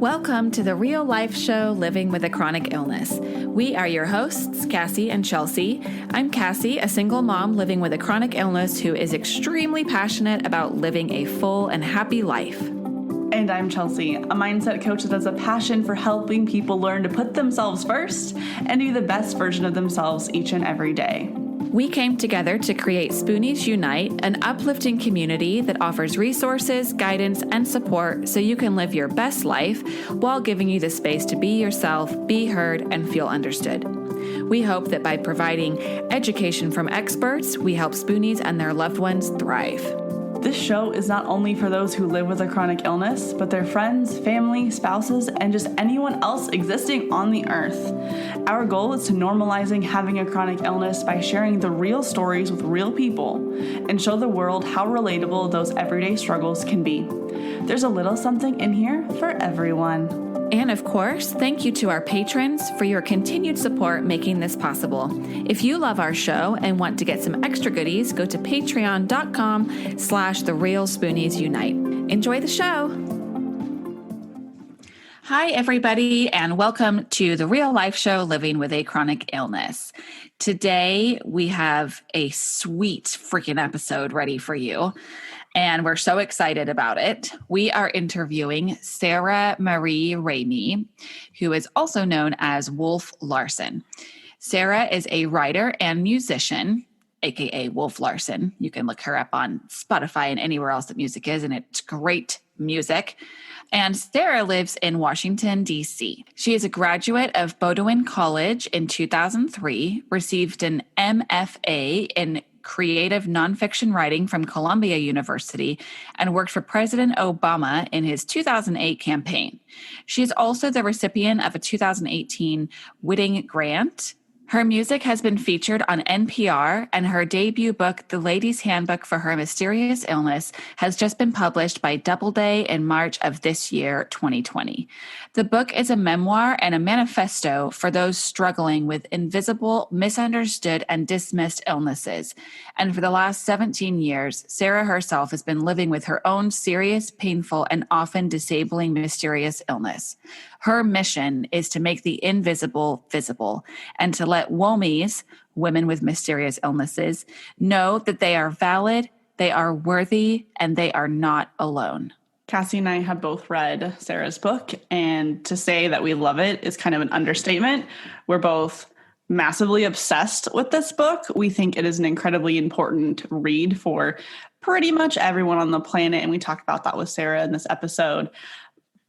Welcome to the real life show, Living with a Chronic Illness. We are your hosts, Cassie and Chelsea. I'm Cassie, a single mom living with a chronic illness who is extremely passionate about living a full and happy life. And I'm Chelsea, a mindset coach that has a passion for helping people learn to put themselves first and be the best version of themselves each and every day. We came together to create Spoonies Unite, an uplifting community that offers resources, guidance, and support so you can live your best life while giving you the space to be yourself, be heard, and feel understood. We hope that by providing education from experts, we help Spoonies and their loved ones thrive. This show is not only for those who live with a chronic illness, but their friends, family, spouses, and just anyone else existing on the earth. Our goal is to normalizing having a chronic illness by sharing the real stories with real people and show the world how relatable those everyday struggles can be. There's a little something in here for everyone. And of course, thank you to our patrons for your continued support making this possible. If you love our show and want to get some extra goodies, go to patreon.com/TheRealSpooniesUnite. Enjoy the show. Hi, everybody, and welcome to the real life show, Living with a Chronic Illness. Today, we have a sweet freaking episode ready for you. And we're so excited about it. We are interviewing Sarah Marie Ramey, who is also known as Wolf Larson. Sarah is a writer and musician, aka Wolf Larson. You can look her up on Spotify and anywhere else that music is, and it's great music. And Sarah lives in Washington, D.C. She is a graduate of Bowdoin College in 2003, received an MFA in creative nonfiction writing from Columbia University, and worked for President Obama in his 2008 campaign. She is also the recipient of a 2018 Whitting Grant. Her music has been featured on NPR, and her debut book, The Lady's Handbook for Her Mysterious Illness, has just been published by Doubleday in March of this year, 2020. The book is a memoir and a manifesto for those struggling with invisible, misunderstood, and dismissed illnesses. And for the last 17 years, Sarah herself has been living with her own serious, painful, and often disabling mysterious illness. Her mission is to make the invisible visible and to let WOMIs, women with mysterious illnesses, know that they are valid, they are worthy, and they are not alone. Cassie and I have both read Sarah's book, and to say that we love it is kind of an understatement. We're both massively obsessed with this book. We think it is an incredibly important read for pretty much everyone on the planet, and we talked about that with Sarah in this episode.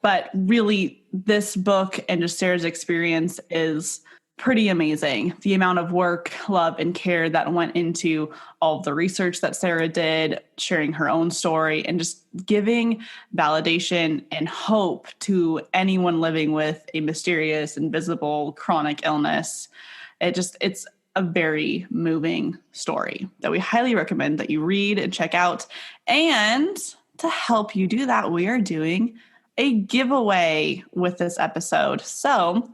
But really, this book and just Sarah's experience is pretty amazing. The amount of work, love, and care that went into all of the research that Sarah did, sharing her own story, and just giving validation and hope to anyone living with a mysterious, invisible, chronic illness. It's a very moving story that we highly recommend that you read and check out. And to help you do that, we are doing a giveaway with this episode. So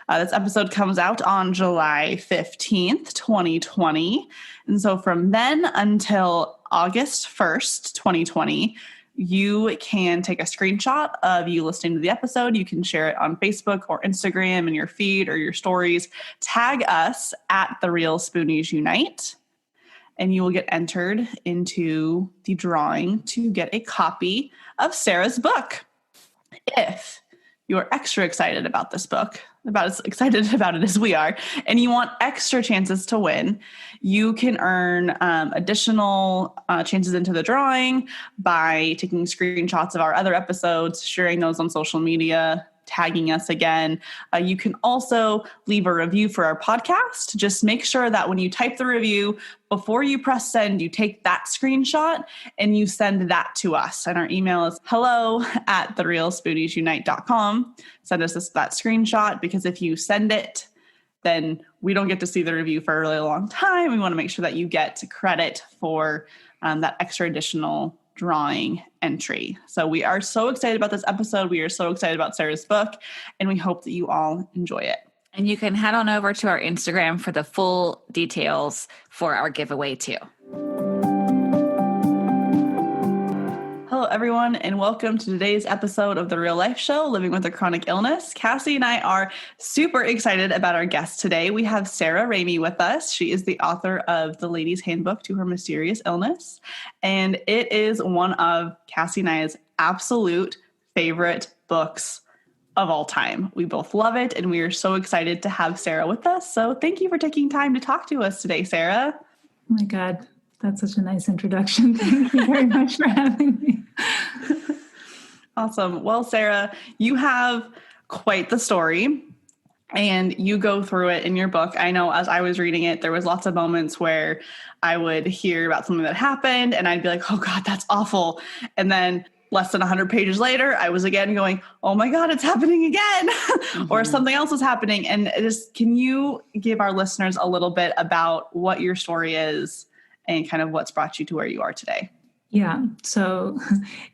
this episode comes out on July 15th, 2020. And so from then until August 1st, 2020, you can take a screenshot of you listening to the episode. You can share it on Facebook or Instagram in your feed or your stories. Tag us at The Real Spoonies Unite, and you will get entered into the drawing to get a copy of Sarah's book. If you're extra excited about this book, about as excited about it as we are, and you want extra chances to win, you can earn additional chances into the drawing by taking screenshots of our other episodes, sharing those on social media, tagging us again. You can also leave a review for our podcast. Just make sure that when you type the review, before you press send, you take that screenshot and you send that to us. And our email is hello@therealspooniesunite.com. Send us that screenshot, because if you send it, then we don't get to see the review for a really long time. We want to make sure that you get credit for that extra additional drawing entry. So we are so excited about this episode. We are so excited about Sarah's book, and we hope that you all enjoy it. And you can head on over to our Instagram for the full details for our giveaway too. Hello, Hello, everyone, and welcome to today's episode of The Real Life Show, Living with a Chronic Illness. Cassie and I are super excited about our guest today. We have Sarah Ramey with us. She is the author of The Lady's Handbook to Her Mysterious Illness, and it is one of Cassie and I's absolute favorite books of all time. We both love it, and we are so excited to have Sarah with us. So thank you for taking time to talk to us today, Sarah. Oh my God. That's such a nice introduction. Thank you very much for having me. Awesome. Well, Sarah, you have quite the story and you go through it in your book. I know as I was reading it, there was lots of moments where I would hear about something that happened and I'd be like, oh God, that's awful. And then less than 100 pages later, I was again going, oh my God, it's happening again, or something else is happening. And can you give our listeners a little bit about what your story is and kind of what's brought you to where you are today? Yeah. So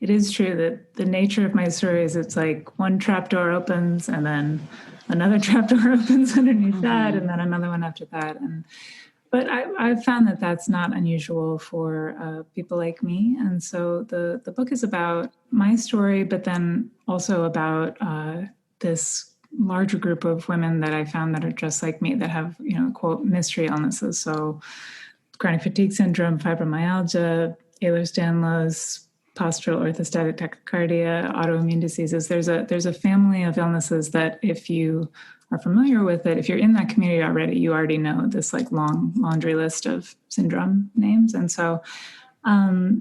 it is true that the nature of my story is it's like one trapdoor opens and then another trapdoor opens underneath that and then another one after that. But I've found that that's not unusual for people like me. And so the book is about my story, but then also about this larger group of women that I found that are just like me, that have, quote, mystery illnesses. So chronic fatigue syndrome, fibromyalgia, Ehlers-Danlos, postural orthostatic tachycardia, autoimmune diseases. There's a family of illnesses that if you are familiar with it, if you're in that community already, you already know this like long laundry list of syndrome names. And so, my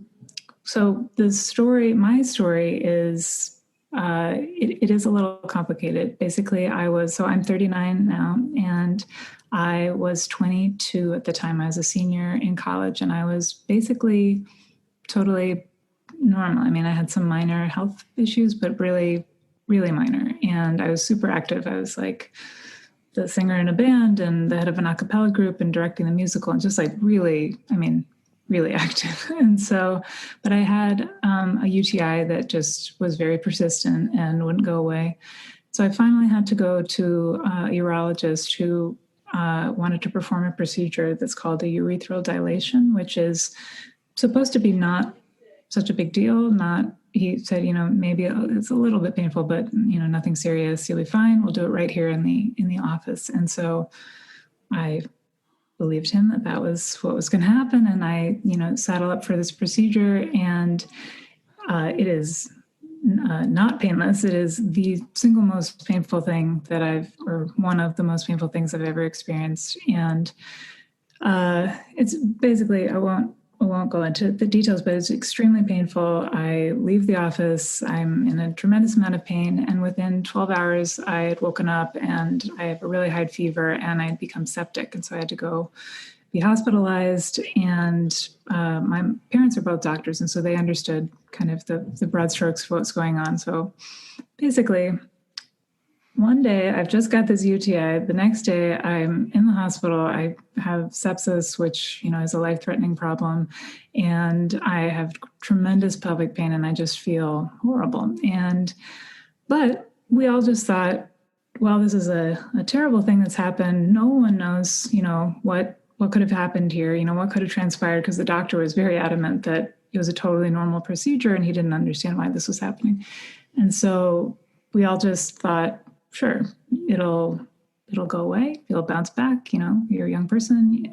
story is, it is a little complicated. Basically, I'm 39 now, and I was 22 at the time. I was a senior in college, and I was basically totally normal. I mean, I had some minor health issues, but really, really minor. And I was super active. I was like the singer in a band and the head of an a cappella group and directing the musical, and just like really active. And so, but I had a UTI that just was very persistent and wouldn't go away. So I finally had to go to a urologist who wanted to perform a procedure that's called a urethral dilation, which is supposed to be not such a big deal. He said, maybe it's a little bit painful, but nothing serious. You'll be fine. We'll do it right here in the office. And so I believed him that was what was going to happen. And I, saddle up for this procedure, and it is not painless. It is the single most painful thing or one of the most painful things I've ever experienced. And it's basically, I won't go into the details, but it's extremely painful. I leave the office. I'm in a tremendous amount of pain. And within 12 hours, I had woken up and I have a really high fever and I'd become septic. And so I had to go be hospitalized. And my parents are both doctors. And so they understood kind of the broad strokes of what's going on. So basically, one day I've just got this UTI. The next day I'm in the hospital. I have sepsis, which, is a life-threatening problem. And I have tremendous pelvic pain and I just feel horrible. But we all just thought, well, this is a terrible thing that's happened. No one knows, what could have happened here, what could have transpired, because the doctor was very adamant that it was a totally normal procedure and he didn't understand why this was happening. And so we all just thought, sure, it'll go away. It'll bounce back. You're a young person,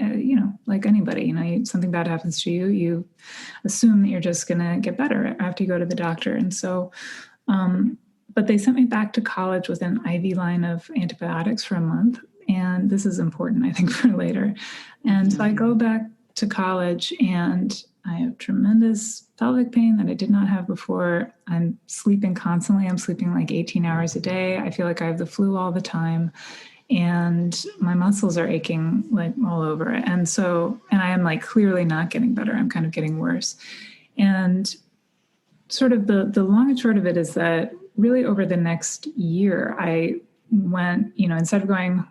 like anybody, something bad happens to you. You assume that you're just going to get better after you go to the doctor. And so, but they sent me back to college with an IV line of antibiotics for a month. And this is important, I think, for later. And so I go back to college and I have tremendous pelvic pain that I did not have before. I'm sleeping constantly. I'm sleeping like 18 hours a day. I feel like I have the flu all the time. And my muscles are aching like all over. And I am like clearly not getting better. I'm kind of getting worse. And sort of the long and short of it is that really over the next year, I went, instead of going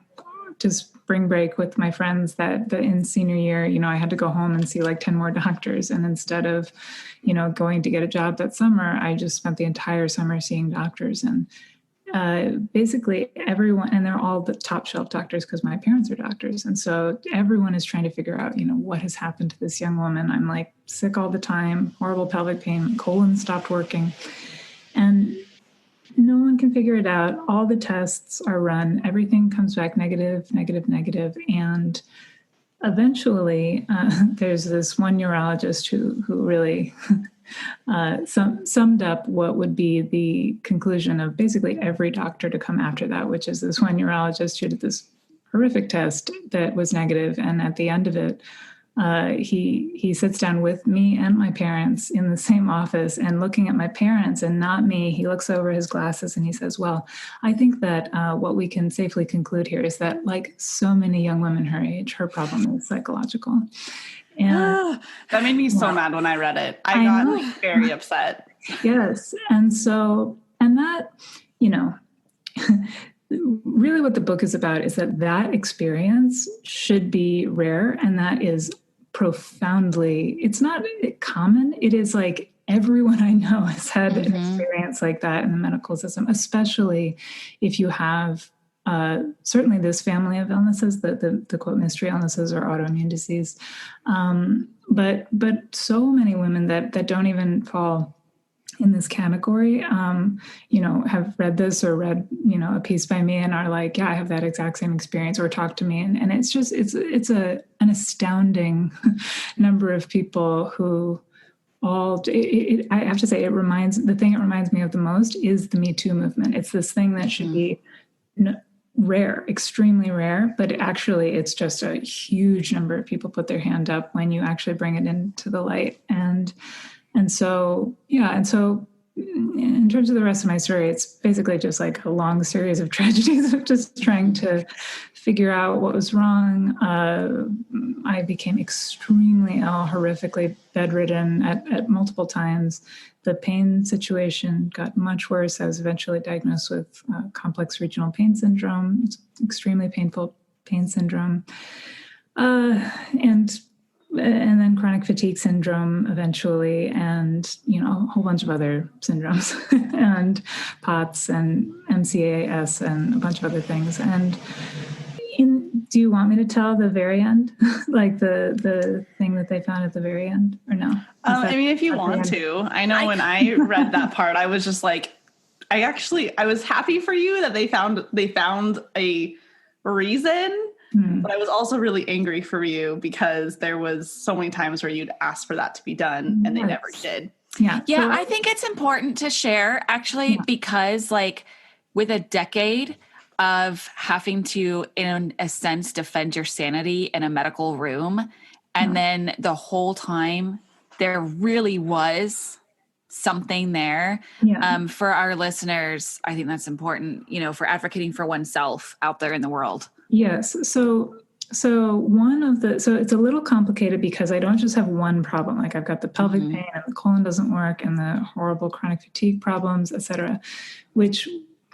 to spring break with my friends that in senior year, I had to go home and see like 10 more doctors. And instead of, going to get a job that summer, I just spent the entire summer seeing doctors. And basically everyone, and they're all the top shelf doctors because my parents are doctors. And so everyone is trying to figure out, what has happened to this young woman. I'm like sick all the time, horrible pelvic pain, colon stopped working. And no one can figure it out. All the tests are run. Everything comes back negative, negative, negative. And eventually, there's this one neurologist who really summed up what would be the conclusion of basically every doctor to come after that, which is this one neurologist who did this horrific test that was negative. And at the end of it, he sits down with me and my parents in the same office, and looking at my parents and not me, he looks over his glasses and he says, well, I think that what we can safely conclude here is that, like so many young women her age, her problem is psychological. And that made me so mad when I read it. I got very upset. Yes. And that, really what the book is about is that experience should be rare, and that is profoundly, it's not common. It is like everyone I know has had an experience like that in the medical system, especially if you have certainly this family of illnesses, the quote mystery illnesses or autoimmune disease. But so many women that don't even fall in this category, have read this or read, a piece by me and are like, yeah, I have that exact same experience, or talk to me. And it's just, it's an astounding number of people who I have to say, the thing it reminds me of the most is the Me Too movement. It's this thing that should be rare, extremely rare, but it's just a huge number of people put their hand up when you actually bring it into the light. And so in terms of the rest of my story, it's basically just like a long series of tragedies of just trying to figure out what was wrong. I became extremely ill, horrifically bedridden at multiple times. The pain situation got much worse. I was eventually diagnosed with complex regional pain syndrome. It's extremely painful pain syndrome. And then chronic fatigue syndrome eventually, and, a whole bunch of other syndromes and POTS and MCAS and a bunch of other things. And do you want me to tell the very end? Like the thing that they found at the very end, or no? If you want to. I know when I read that part, I was just like, I was happy for you that they found a reason. But I was also really angry for you because there was so many times where you'd ask for that to be done and they never did. Yeah. So I think it's important to share actually, because like with a decade of having to, in a sense, defend your sanity in a medical room, and then the whole time there really was something there. For our listeners, I think that's important, for advocating for oneself out there in the world. Yes. So it's a little complicated because I don't just have one problem. Like I've got the pelvic pain and the colon doesn't work and the horrible chronic fatigue problems, et cetera, which,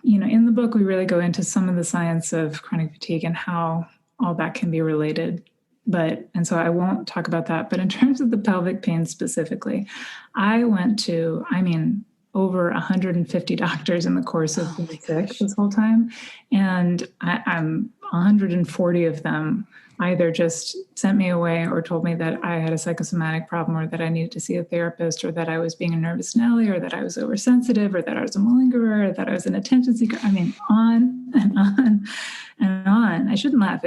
in the book, we really go into some of the science of chronic fatigue and how all that can be related. And so I won't talk about that. But in terms of the pelvic pain specifically, I went to, over 150 doctors in the course of being sick this whole time. And I'm 140 of them either just sent me away or told me that I had a psychosomatic problem, or that I needed to see a therapist, or that I was being a nervous Nelly, or that I was oversensitive, or that I was a malingerer, or that I was an attention seeker. On and on and on. I shouldn't laugh.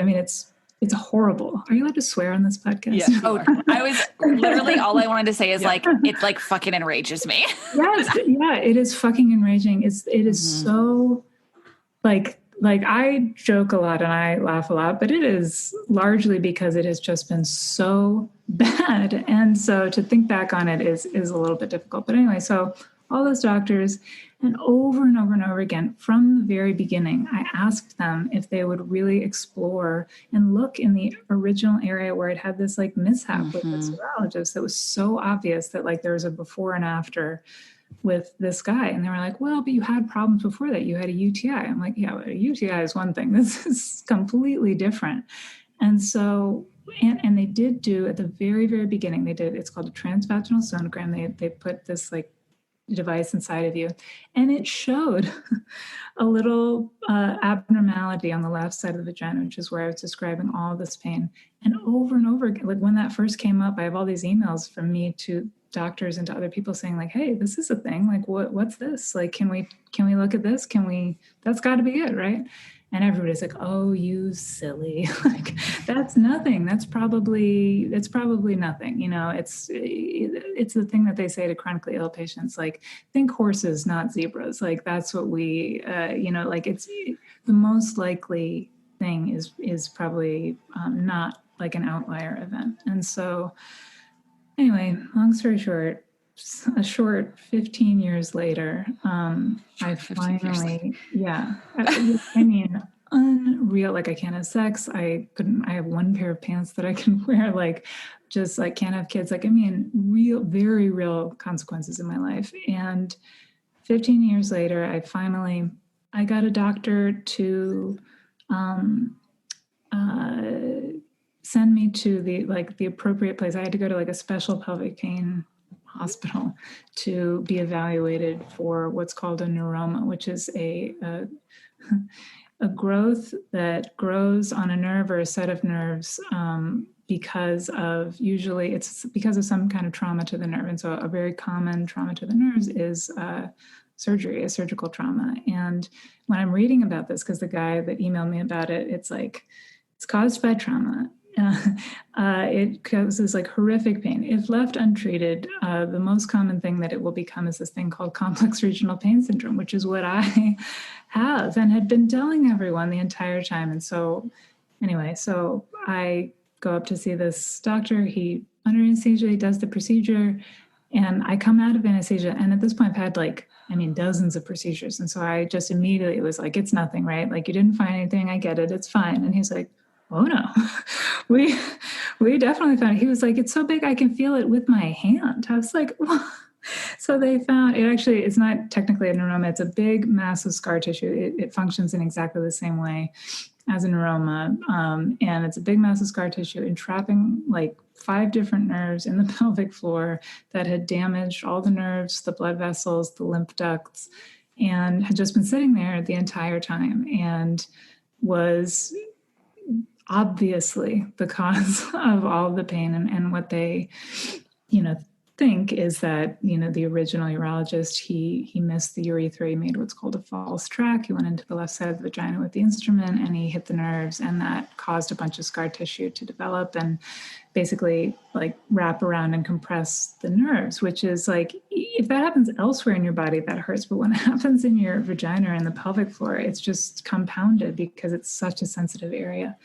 It's horrible. Are you allowed to swear on this podcast? Yeah. Oh, I was literally, all I wanted to say is it like fucking enrages me. Yes. Yeah. It is fucking enraging. It is so like I joke a lot and I laugh a lot, but it is largely because it has just been so bad. And so to think back on it is a little bit difficult. But anyway, so all those doctors, and over and over and over again, from the very beginning, I asked them if they would really explore and look in the original area where it had this like mishap with this urologist that was so obvious that like there was a before and after with this guy. And they were like, well, but you had problems before that. You had a UTI. I'm like, yeah, but a UTI is one thing. This is completely different. And so, and they did do at the very, very beginning, it's called a transvaginal sonogram. They put this like device inside of you. And it showed a little abnormality on the left side of the vagina, which is where I was describing all this pain. And over again, like when that first came up, I have all these emails from me to doctors and to other people saying like, hey, this is a thing. Like, what's this? Like, can we look at this? That's got to be it, right? And everybody's like, oh, you silly. Like, that's nothing. That's probably nothing. It's the thing that they say to chronically ill patients, like, think horses, not zebras. Like, that's what we, like, it's the most likely thing is probably not like an outlier event. And so anyway, long story short, a short 15 years later, I finally, I mean, unreal. Like, I can't have sex. I have one pair of pants that I can wear, like, just like can't have kids. Like, I mean, very real consequences in my life. And 15 years later, I got a doctor to, send me to the appropriate place. I had to go to like a special pelvic pain hospital to be evaluated for what's called a neuroma, which is a growth that grows on a nerve or a set of nerves because of some kind of trauma to the nerve. And so a very common trauma to the nerves is surgery, a surgical trauma. And when I'm reading about this, because the guy that emailed me about it, it's like, it's caused by trauma. It causes like horrific pain. If left untreated, the most common thing that it will become is this thing called complex regional pain syndrome, which is what I have and had been telling everyone the entire time. And so anyway, so I go up to see this doctor. He, under anesthesia, he does the procedure, and I come out of anesthesia. And at this point, I've had dozens of procedures. And so I just immediately was like, it's nothing, right? Like, you didn't find anything. I get it. It's fine. And he's like, oh no, we definitely found it. He was like, it's so big, I can feel it with my hand. I was like, well. So they found it. Actually, it's not technically a neuroma. It's a big, massive scar tissue. It functions in exactly the same way as a neuroma. And it's a big, massive scar tissue entrapping like 5 different nerves in the pelvic floor that had damaged all the nerves, the blood vessels, the lymph ducts, and had just been sitting there the entire time and was obviously the cause of all the pain. And what they, think is that, the original urologist, he missed the urethra. He made what's called a false track. He went into the left side of the vagina with the instrument and he hit the nerves, and that caused a bunch of scar tissue to develop and basically like wrap around and compress the nerves, which is like, if that happens elsewhere in your body, that hurts. But when it happens in your vagina or in the pelvic floor, it's just compounded because it's such a sensitive area.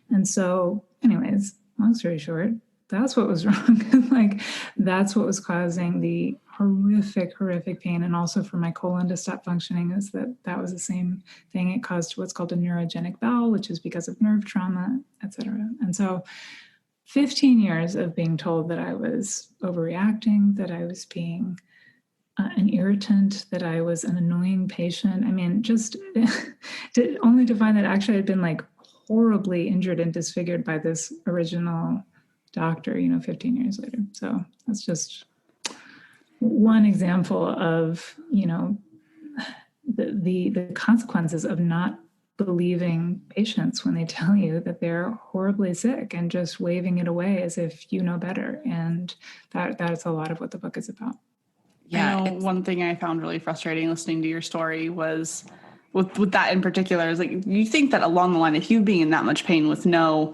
And so anyways, long story short, that's what was wrong. Like, that's what was causing the horrific pain. And also for my colon to stop functioning is that was the same thing. It caused what's called a neurogenic bowel, which is because of nerve trauma, et cetera. And so 15 years of being told that I was overreacting, that I was being an irritant, that I was an annoying patient. I mean, just only to find that actually I'd been like horribly injured and disfigured by this original doctor, 15 years later. So that's just one example of, the consequences of not believing patients when they tell you that they're horribly sick and just waving it away as if you know better. And that's a lot of what the book is about. Yeah. One thing I found really frustrating listening to your story was with that in particular is like, you think that along the line of you being in that much pain with no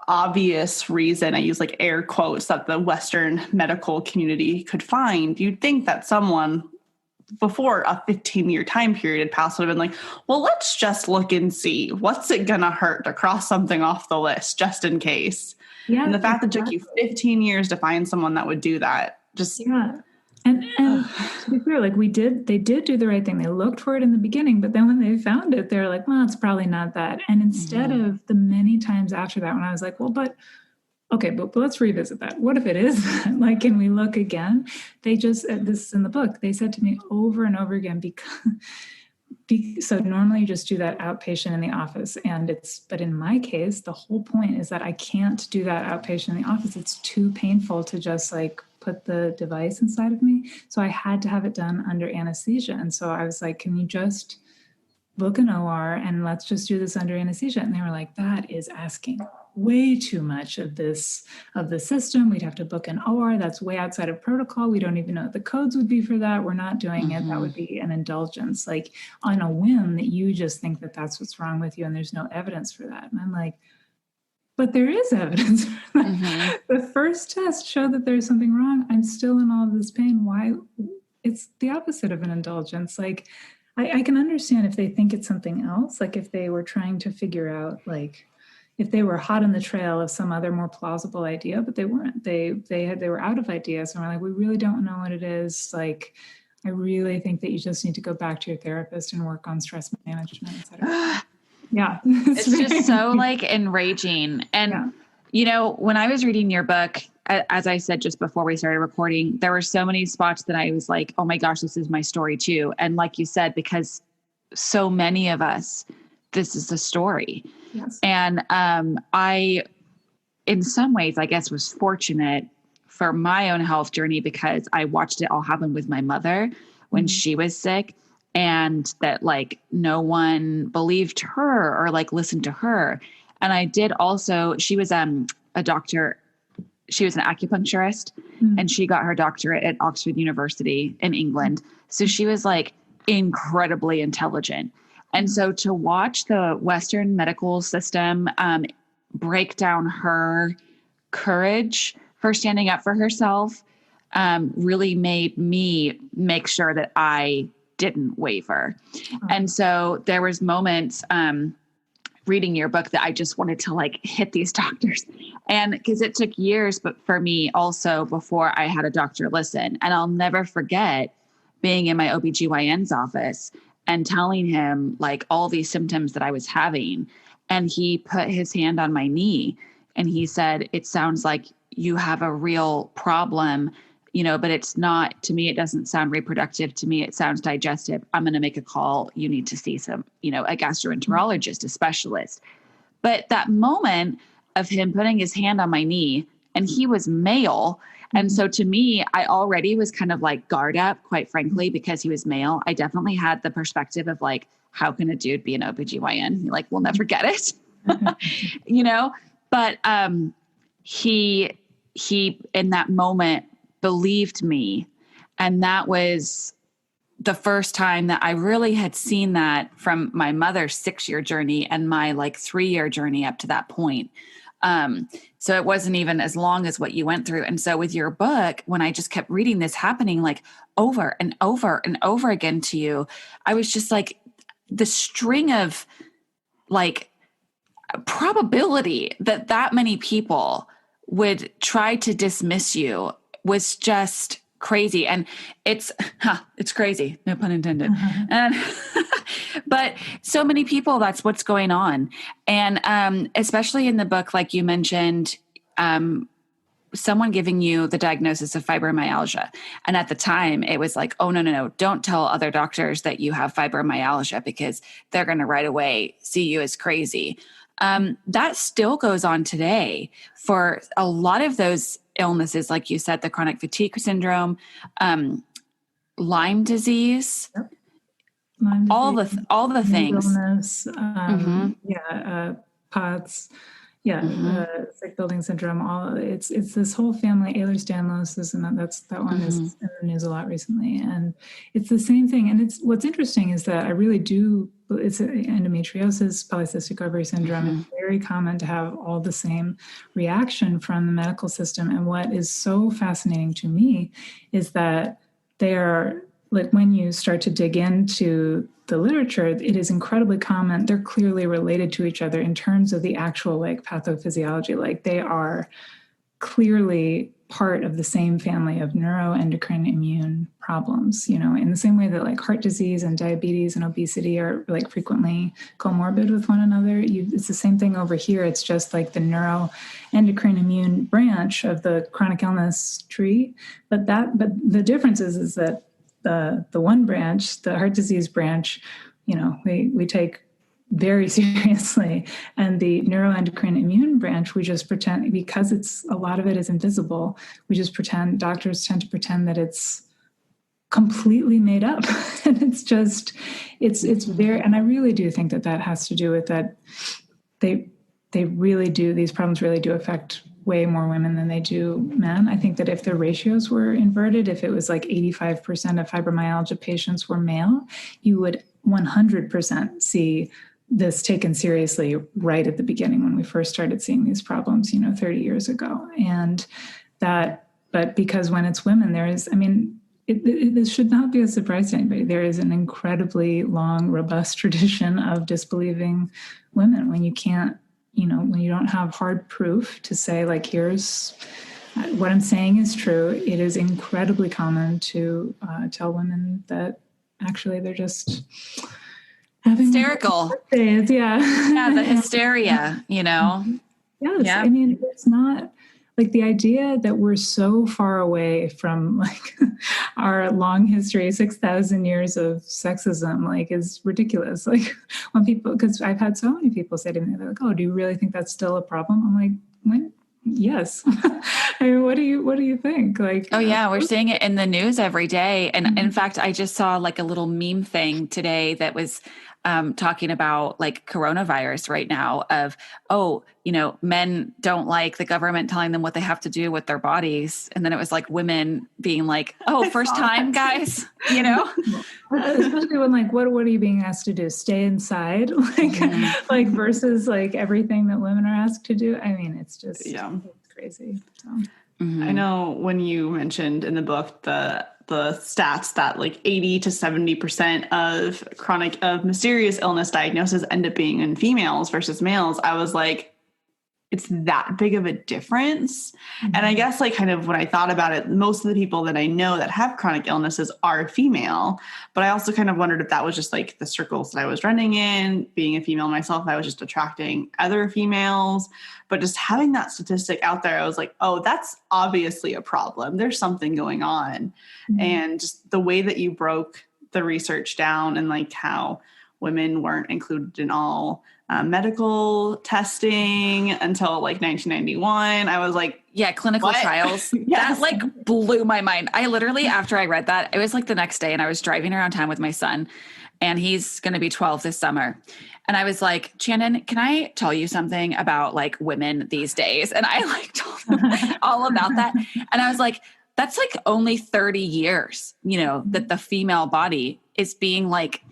obvious reason, I use like air quotes, that the Western medical community could find, you'd think that someone before a 15-year time period had passed would have been like, well, let's just look and see what's it gonna hurt to cross something off the list just in case. Yeah, and the fact that it took you 15 years to find someone that would do that, just And to be clear, like they did do the right thing. They looked for it in the beginning, but then when they found it, they're like, well, it's probably not that. And instead of the many times after that, when I was like, well, but let's revisit that. What if it is that? Like, can we look again? They just, this is in the book, they said to me over and over again, so normally you just do that outpatient in the office, but in my case, the whole point is that I can't do that outpatient in the office. It's too painful to just like put the device inside of me. So I had to have it done under anesthesia. And so I was like, can you just book an OR and let's just do this under anesthesia? And they were like, that is asking way too much of the system. We'd have to book an OR. That's way outside of protocol. We don't even know what the codes would be for that. We're not doing it. That would be an indulgence, like on a whim that you just think that that's what's wrong with you. And there's no evidence for that. And I'm like, but there is evidence for that. The first test showed that there's something wrong. I'm still in all of this pain. Why? It's the opposite of an indulgence. Like, I can understand if they think it's something else, like if they were trying to figure out, like if they were hot on the trail of some other more plausible idea, but they weren't. They were out of ideas, and we're like, we really don't know what it is. Like, I really think that you just need to go back to your therapist and work on stress management, et cetera. Yeah, it's just so like enraging. And you know, when I was reading your book, as I said just before we started recording, there were so many spots that I was like, oh my gosh, this is my story too. And like you said, because so many of us, this is the story. Yes. And I, in some ways, I guess, was fortunate for my own health journey because I watched it all happen with my mother when she was sick, and that like no one believed her or like listened to her. And I did also, she was a doctor. She was an acupuncturist and she got her doctorate at Oxford University in England. So she was like incredibly intelligent. And so to watch the Western medical system break down her courage for standing up for herself really made me make sure that I didn't waver. And so there was moments reading your book that I just wanted to like hit these doctors. And because it took years, but for me also before I had a doctor listen. And I'll never forget being in my OBGYN's office and telling him like all these symptoms that I was having. And he put his hand on my knee and he said, it sounds like you have a real problem, you know, but it's not, to me, it doesn't sound reproductive. To me, it sounds digestive. I'm going to make a call. You need to see some, you know, a gastroenterologist, a specialist. But that moment of him putting his hand on my knee, and he was male. And so to me, I already was kind of like guard up, quite frankly, because he was male. I definitely had the perspective of like, how can a dude be an OBGYN? Like, we'll never get it, you know? But he in that moment believed me. And that was the first time that I really had seen that from my mother's 6-year journey and my like 3-year journey up to that point. So it wasn't even as long as what you went through. And so with your book, when I just kept reading this happening like over and over and over again to you, I was just like, the string of like probability that that many people would try to dismiss you was just crazy. And it's crazy. No pun intended. And, but so many people, that's what's going on. And, especially in the book, like you mentioned, someone giving you the diagnosis of fibromyalgia. And at the time it was like, oh, no, don't tell other doctors that you have fibromyalgia because they're going to right away see you as crazy. That still goes on today for a lot of those illnesses, like you said, the chronic fatigue syndrome, Lyme disease, Lyme disease, all the things. illness, POTS, sick building syndrome. It's this whole family. Ehlers-Danlos is, and that one is in the news a lot recently, and it's the same thing. And it's what's interesting is that I really do. It's endometriosis, polycystic ovary syndrome. It's very common to have all the same reaction from the medical system. And what is so fascinating to me is that they are, like, when you start to dig into the literature, it is incredibly common. They're clearly related to each other in terms of the actual like pathophysiology. Like they are clearly part of the same family of neuroendocrine immune problems, you know, in the same way that like heart disease and diabetes and obesity are like frequently comorbid with one another. It's the same thing over here. It's just like the neuroendocrine immune branch of the chronic illness tree. But the difference is that the one branch, the heart disease branch, you know, we take very seriously. And the neuroendocrine immune branch, we just pretend, because a lot of it is invisible, we just pretend, doctors tend to pretend that it's completely made up. And it's very, and I really do think that has to do with that they really do, these problems really do affect way more women than they do men. I think that if the ratios were inverted, if it was like 85% of fibromyalgia patients were male, you would 100% see this taken seriously right at the beginning when we first started seeing these problems, 30 years ago. And but because when it's women, this should not be a surprise to anybody. There is an incredibly long, robust tradition of disbelieving women when you can't, when you don't have hard proof to say, like, here's what I'm saying is true. It is incredibly common to tell women that actually they're just having hysterical days. Yeah. Yeah, the hysteria, Yes. Yeah. It's not like the idea that we're so far away from like our long history, 6,000 years of sexism, like, is ridiculous. Like, when people, because I've had so many people say to me, they're like, "Oh, do you really think that's still a problem?" I'm like, yes. I mean, what do you think? Like, oh yeah, we're seeing it in the news every day. And in fact, I just saw like a little meme thing today that was talking about like coronavirus right now of, men don't like the government telling them what they have to do with their bodies. And then it was like women being like, "Oh, first time, guys," Especially when, like, what are you being asked to do? Stay inside, like versus like everything that women are asked to do. I mean, it's just it's crazy. So. I know when you mentioned in the book the stats that like 80 to 70% of mysterious illness diagnoses end up being in females versus males, I was like, it's that big of a difference. Mm-hmm. And I guess like kind of when I thought about it, most of the people that I know that have chronic illnesses are female, but I also kind of wondered if that was just like the circles that I was running in, being a female myself, I was just attracting other females, but just having that statistic out there, I was like, oh, that's obviously a problem. There's something going on. Mm-hmm. And just the way that you broke the research down and like how women weren't included in all medical testing until like 1991. I was like, yeah, clinical trials. Yes. That like blew my mind. I literally, after I read that, it was like the next day and I was driving around town with my son and he's going to be 12 this summer. And I was like, "Shannon, can I tell you something about like women these days?" And I like told him all about that. And I was like, that's like only 30 years, that the female body is being like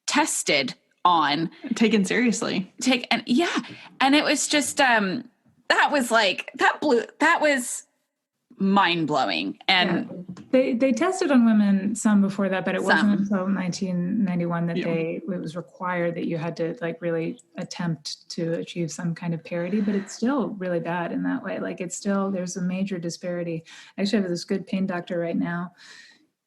tested on, taken seriously. And it was just that was mind-blowing. And they tested on women some before that, but it wasn't until 1991 that it was required that you had to like really attempt to achieve some kind of parity. But it's still really bad in that way. Like, there's a major disparity. Actually, I have this good pain doctor right now.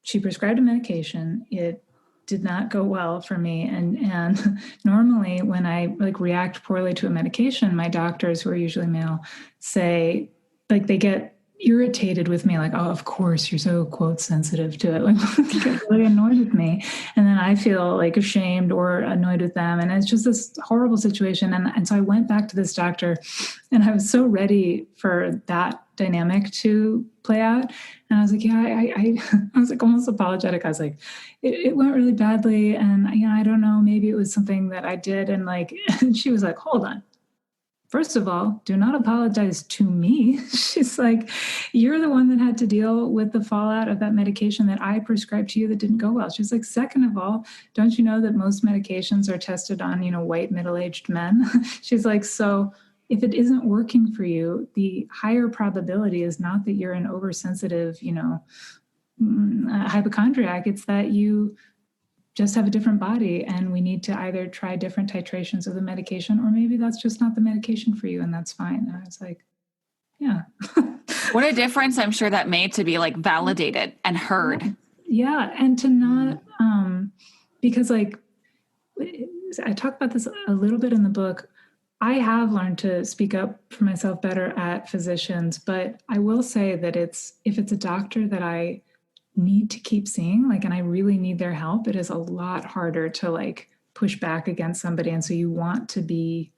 She prescribed a medication. It did not go well for me. And normally when I like react poorly to a medication, my doctors, who are usually male, say, like, they get irritated with me, like, "Oh, of course, you're so quote sensitive to it." Like, they get really annoyed with me. And then I feel like ashamed or annoyed with them. And it's just this horrible situation. And so I went back to this doctor and I was so ready for that dynamic to play out. And I was like, I was like almost apologetic. I was like, it went really badly. And, I don't know, maybe it was something that I did. And like, and she was like, "Hold on. First of all, do not apologize to me." She's like, "You're the one that had to deal with the fallout of that medication that I prescribed to you that didn't go well." She's like, "Second of all, don't you know that most medications are tested on, white middle-aged men?" She's like, "So if it isn't working for you, the higher probability is not that you're an oversensitive, hypochondriac. It's that you just have a different body, and we need to either try different titrations of the medication, or maybe that's just not the medication for you, and that's fine." And I was like, yeah. What a difference I'm sure that made to be like validated and heard. Yeah. And to not, because like, I talk about this a little bit in the book. I have learned to speak up for myself better at physicians, but I will say that if it's a doctor that I need to keep seeing, like, and I really need their help, it is a lot harder to like push back against somebody. And so you want to be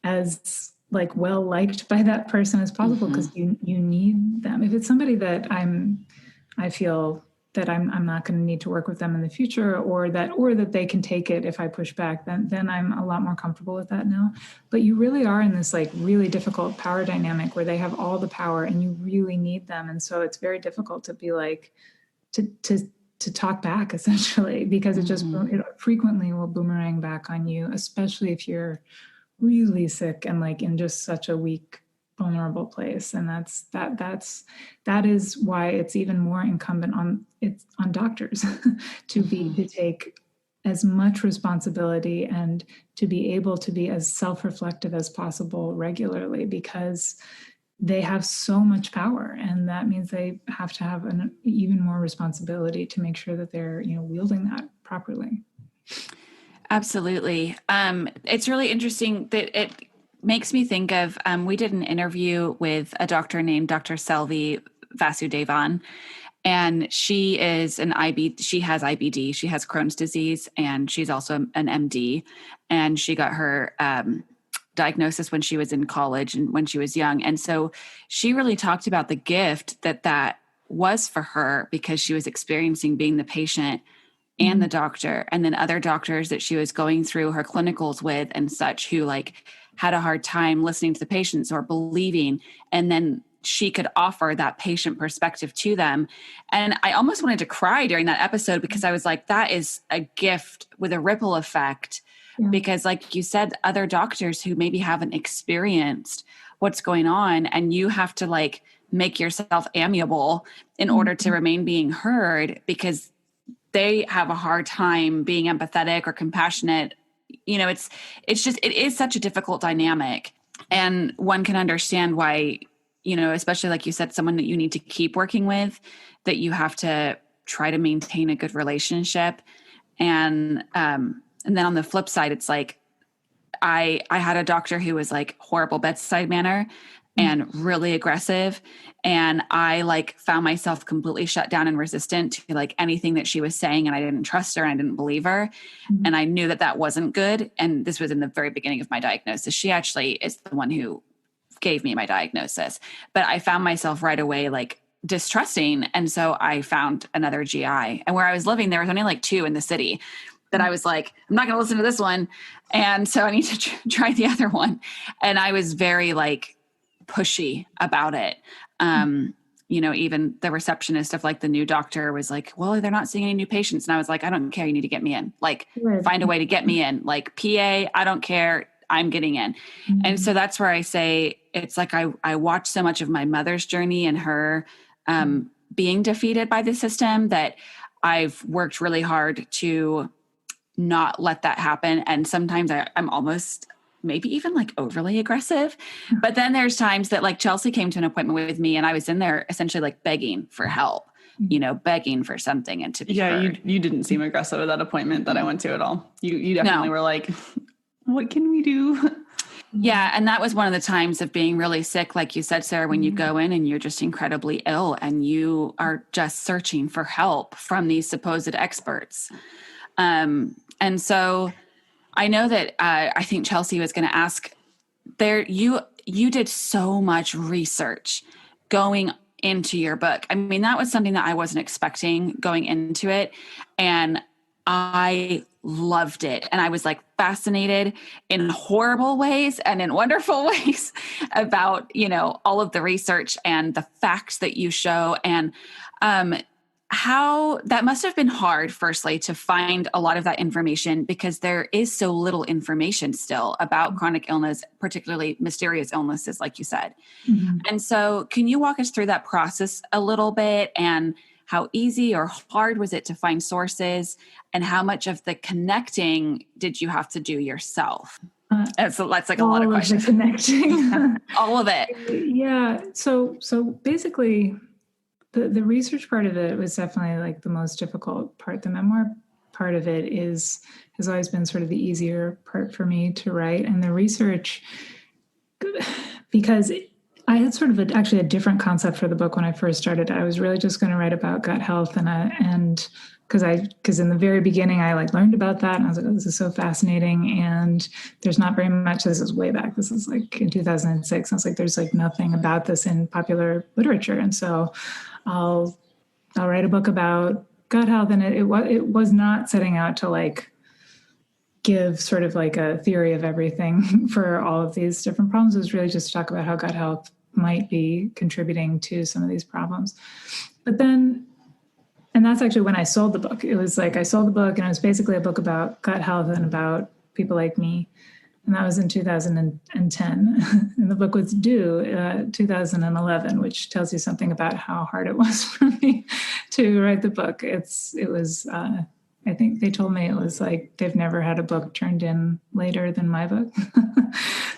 as like well liked by that person as possible, because you need them. If it's somebody that I feel that I'm not going to need to work with them in the future, or that they can take it if I push back, then I'm a lot more comfortable with that now. But you really are in this like really difficult power dynamic where they have all the power and you really need them. And so it's very difficult to be like, to talk back, essentially, because it frequently will boomerang back on you, especially if you're really sick and like in just such a weak, vulnerable place. And that is why it's even more incumbent on doctors to take as much responsibility and to be able to be as self-reflective as possible regularly, because they have so much power, and that means they have to have an even more responsibility to make sure that they're, wielding that properly. Absolutely. It's really interesting that it makes me think of, we did an interview with a doctor named Dr. Selvi Vasudevan, and she is she has IBD, she has Crohn's disease, and she's also an MD, and she got her diagnosis when she was in college and when she was young. And so she really talked about the gift that was for her, because she was experiencing being the patient and the doctor, and then other doctors that she was going through her clinicals with and such, who like had a hard time listening to the patients or believing. And then she could offer that patient perspective to them. And I almost wanted to cry during that episode, because I was like, that is a gift with a ripple effect. Yeah. Because like you said, other doctors who maybe haven't experienced what's going on, and you have to like make yourself amiable in order to remain being heard, because they have a hard time being empathetic or compassionate. It is such a difficult dynamic, and one can understand why, especially like you said, someone that you need to keep working with, that you have to try to maintain a good relationship. And then on the flip side, it's like, I had a doctor who was like horrible bedside manner and really aggressive. And I like found myself completely shut down and resistant to like anything that she was saying. And I didn't trust her and I didn't believe her. And I knew that wasn't good. And this was in the very beginning of my diagnosis. She actually is the one who gave me my diagnosis, but I found myself right away, like distrusting. And so I found another GI, and where I was living, there was only like 2 in the city, that I was like, I'm not going to listen to this one. And so I need to try the other one. And I was very like pushy about it. Even the receptionist of like the new doctor was like, well, they're not seeing any new patients. And I was like, I don't care. You need to get me in. Like, find a way to get me in. Like PA, I don't care. I'm getting in. And so that's where I say, it's like, I watched so much of my mother's journey and her being defeated by the system, that I've worked really hard to not let that happen. And sometimes I'm almost maybe even like overly aggressive. But then there's times that like Chelsea came to an appointment with me, and I was in there essentially like begging for help, begging for something and to be heard. You didn't seem aggressive at that appointment that I went to at all. You definitely were like, what can we do? Yeah. And that was one of the times of being really sick. Like you said, Sarah, when you go in and you're just incredibly ill and you are just searching for help from these supposed experts. And so I know that I think Chelsea was going to ask there, you did so much research going into your book. I mean, that was something that I wasn't expecting going into it. And I loved it. And I was like fascinated in horrible ways and in wonderful ways about, all of the research and the facts that you show. And, how that must have been hard, firstly, to find a lot of that information, because there is so little information still about chronic illness, particularly mysterious illnesses, like you said. And so can you walk us through that process a little bit, and how easy or hard was it to find sources, and how much of the connecting did you have to do yourself? So that's like a lot of questions. The connecting. All of it. Yeah. So basically, the research part of it was definitely like the most difficult part. The memoir part of it has always been sort of the easier part for me to write. And the research, because I had sort of actually a different concept for the book when I first started. I was really just going to write about gut health, and because in the very beginning I like learned about that, and I was like, oh, this is so fascinating. And there's not very much. This is way back. This is like in 2006. I was like, there's like nothing about this in popular literature, and so I'll write a book about gut health. And it was not setting out to like give sort of like a theory of everything for all of these different problems. It was really just to talk about how gut health might be contributing to some of these problems. But then, and that's actually when I sold the book. It was like I sold the book, and it was basically a book about gut health and about people like me. And that was in 2010. And the book was due 2011, which tells you something about how hard it was for me to write the book. It was I think they told me it was like they've never had a book turned in later than my book.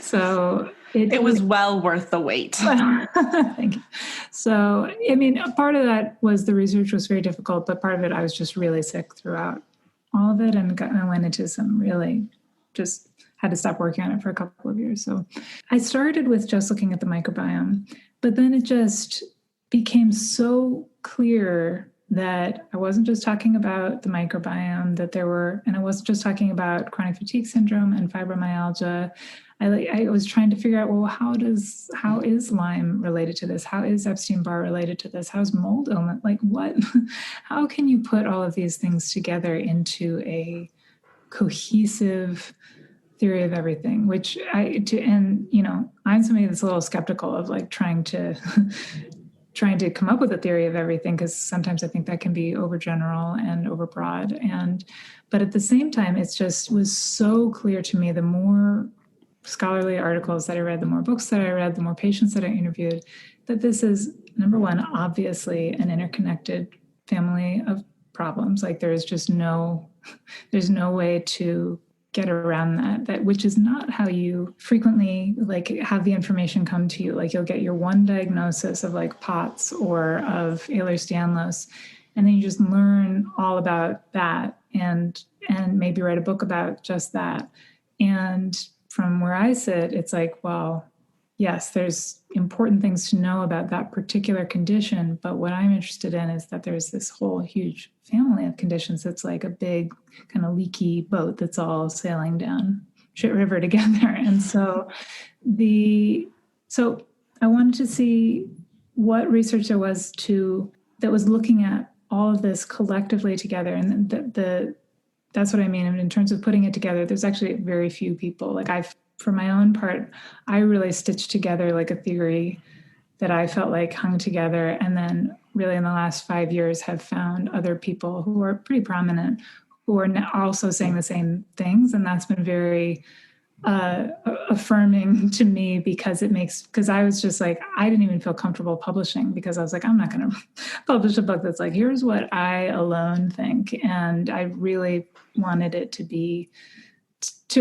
So it was well worth the wait. Thank you. So, I mean, part of that was the research was very difficult, but part of it, I was just really sick throughout all of it, and I went into some really just had to stop working on it for a couple of years. So I started with just looking at the microbiome, but then it just became so clear that I wasn't just talking about the microbiome, and I wasn't just talking about chronic fatigue syndrome and fibromyalgia. I was trying to figure out, well, how is Lyme related to this? How is Epstein-Barr related to this? How's mold illness? Like what? How can you put all of these things together into a cohesive theory of everything? I'm somebody that's a little skeptical of like trying to come up with a theory of everything, because sometimes I think that can be overgeneral and overbroad. But at the same time, it just was so clear to me, the more scholarly articles that I read, the more books that I read, the more patients that I interviewed, that this is, number one, obviously an interconnected family of problems. Like there's no way to get around that which is not how you frequently like have the information come to you. Like you'll get your one diagnosis of like POTS or of Ehlers-Danlos, and then you just learn all about that and maybe write a book about just that. And from where I sit, it's like, well, yes, there's important things to know about that particular condition, but what I'm interested in is that there's this whole huge family of conditions that's like a big kind of leaky boat that's all sailing down shit river together. And so I wanted to see what research there was that was looking at all of this collectively together. And that's what I mean. In terms of putting it together, there's actually very few people. Like for my own part, I really stitched together like a theory that I felt like hung together. And then really in the last 5 years have found other people who are pretty prominent who are also saying the same things. And that's been very affirming to me, because I was just like, I didn't even feel comfortable publishing, because I was like, I'm not going to publish a book that's like, here's what I alone think. And I really wanted it to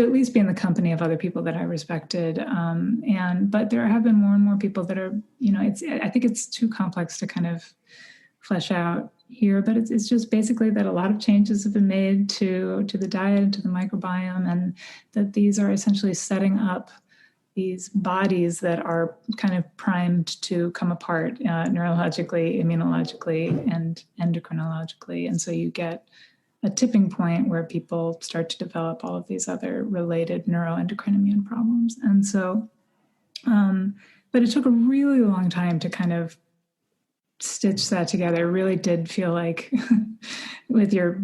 at least be in the company of other people that I respected. But there have been more and more people that are, I think it's too complex to kind of flesh out here, but it's just basically that a lot of changes have been made to the diet and to the microbiome, and that these are essentially setting up these bodies that are kind of primed to come apart neurologically, immunologically, and endocrinologically. And so you get a tipping point where people start to develop all of these other related neuroendocrine immune problems. And so, but it took a really long time to kind of stitch that together. It really did feel like with your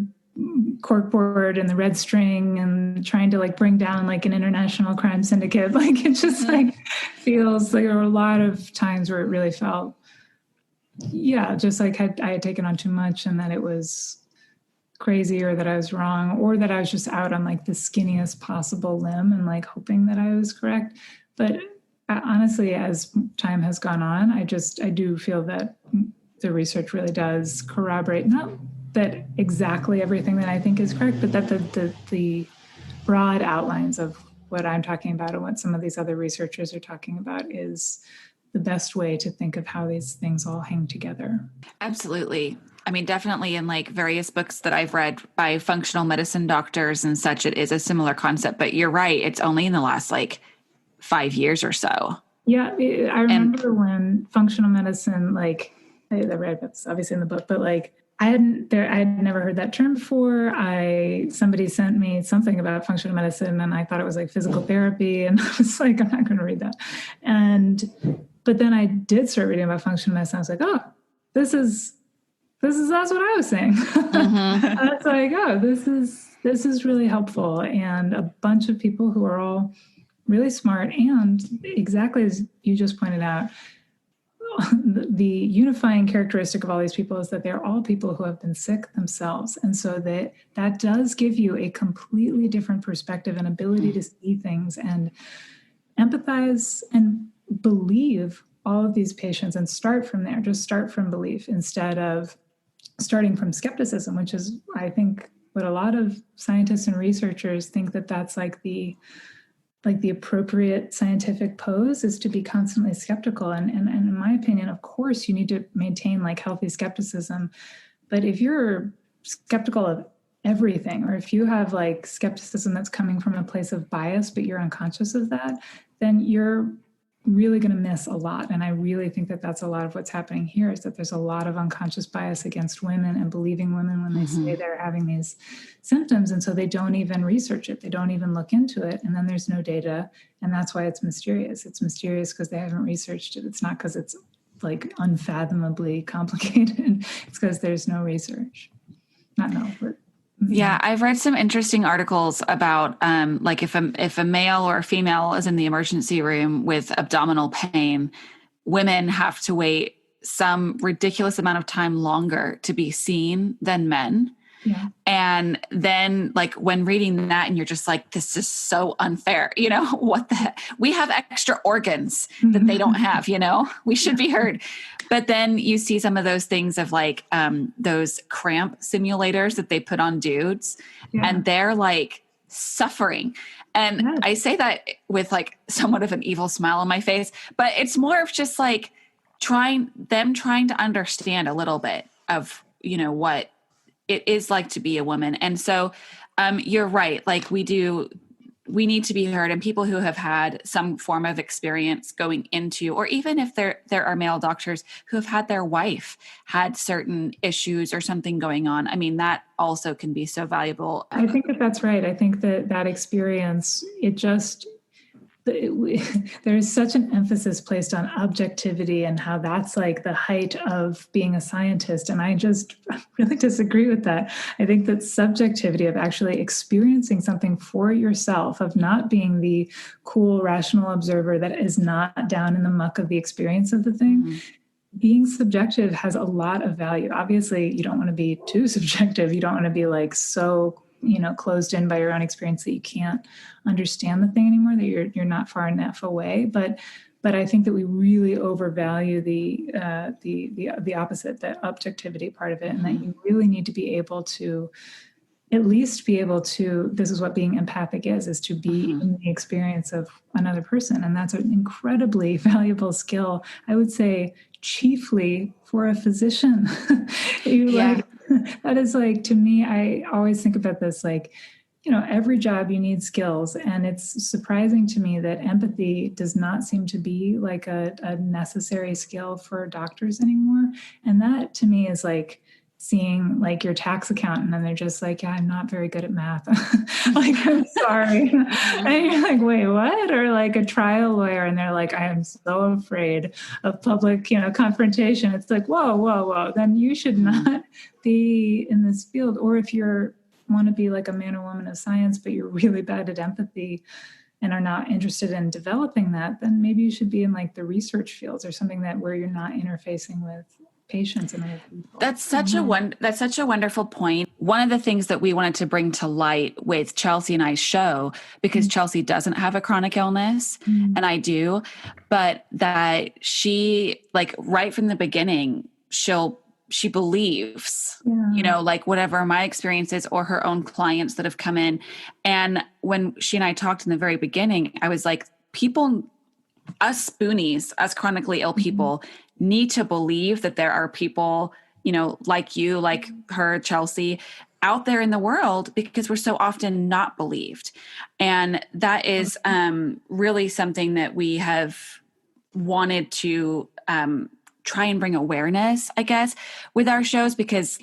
corkboard and the red string and trying to like bring down like an international crime syndicate, like it just like feels like there were a lot of times where it really felt, just like I had taken on too much, and that it was crazy, or that I was wrong, or that I was just out on like the skinniest possible limb and like hoping that I was correct. But honestly, as time has gone on, I do feel that the research really does corroborate, not that exactly everything that I think is correct, but that the broad outlines of what I'm talking about and what some of these other researchers are talking about is the best way to think of how these things all hang together. Absolutely. I mean, definitely in like various books that I've read by functional medicine doctors and such, it is a similar concept, but you're right. It's only in the last like 5 years or so Yeah, I remember when functional medicine, like I read about this obviously in the book, but like I had never heard that term before. Somebody sent me something about functional medicine, and I thought it was like physical therapy, and I was like, I'm not going to read that. But then I did start reading about functional medicine. I was like, oh, this is that's what I was saying. Mm-hmm. That's like, oh, this is really helpful, and a bunch of people who are all really smart, and exactly as you just pointed out, the unifying characteristic of all these people is that they're all people who have been sick themselves, and so that does give you a completely different perspective and ability to see things and empathize and believe all of these patients, and start from there. Just start from belief instead of starting from skepticism, which is, I think, what a lot of scientists and researchers think that that's like the appropriate scientific pose, is to be constantly skeptical. And in my opinion, of course, you need to maintain like healthy skepticism. But if you're skeptical of everything, or if you have like skepticism that's coming from a place of bias, but you're unconscious of that, then you're really going to miss a lot. And I really think that that's a lot of what's happening here, is that there's a lot of unconscious bias against women and believing women when they say they're having these symptoms. And so they don't even research it. They don't even look into it. And then there's no data. And that's why it's mysterious. It's mysterious because they haven't researched it. It's not because it's like unfathomably complicated. It's because there's no research. Not no, but yeah, I've read some interesting articles about like if a male or a female is in the emergency room with abdominal pain, women have to wait some ridiculous amount of time longer to be seen than men. yeah. And then like when reading that and you're just like, this is so unfair, you know, what the heck? We have extra organs that they don't have, you know, we should be heard. But then you see some of those things of like those cramp simulators that they put on dudes and they're like suffering. And I say that with like somewhat of an evil smile on my face, but it's more of just like trying to understand a little bit of, you know, what it is like to be a woman. And so you're right. Like we need to be heard, and people who have had some form of experience going into, or even if there are male doctors who have had their wife had certain issues or something going on. I mean, that also can be so valuable. I think that's right. I think that experience, there's such an emphasis placed on objectivity and how that's like the height of being a scientist. And I just really disagree with that. I think that subjectivity of actually experiencing something for yourself, of not being the cool, rational observer that is not down in the muck of the experience of the thing. Being subjective has a lot of value. Obviously, you don't want to be too subjective. You don't want to be like so, you know, closed in by your own experience that you can't understand the thing anymore, that you're not far enough away. But I think that we really overvalue the opposite, the objectivity part of it, and that you really need to be able to at least be able to, this is what being empathic is to be in the experience of another person. And that's an incredibly valuable skill, I would say, chiefly for a physician. Like, that is like, to me, I always think about this, like, you know, every job you need skills. And it's surprising to me that empathy does not seem to be like a necessary skill for doctors anymore. And that to me is like seeing like your tax accountant and they're just like, yeah, I'm not very good at math. Like, I'm sorry. And you're like, wait, what? Or like a trial lawyer and they're like, I am so afraid of public, you know, confrontation. It's like, whoa. Then you should not be in this field. Or if you're want to be like a man or woman of science, but you're really bad at empathy and are not interested in developing that, then maybe you should be in like the research fields or something that where you're not interfacing with patients and other people. That's such a wonderful point. One of the things that we wanted to bring to light with Chelsea and I's show, because Chelsea doesn't have a chronic illness and I do, but that she, like, right from the beginning, she believes, you know, like whatever my experience is or her own clients that have come in. And when she and I talked in the very beginning, I was like, us spoonies, us chronically ill people need to believe that there are people, you know, like you, like her, Chelsea, out there in the world, because we're so often not believed. And that is really something that we have wanted to try and bring awareness, I guess, with our shows, because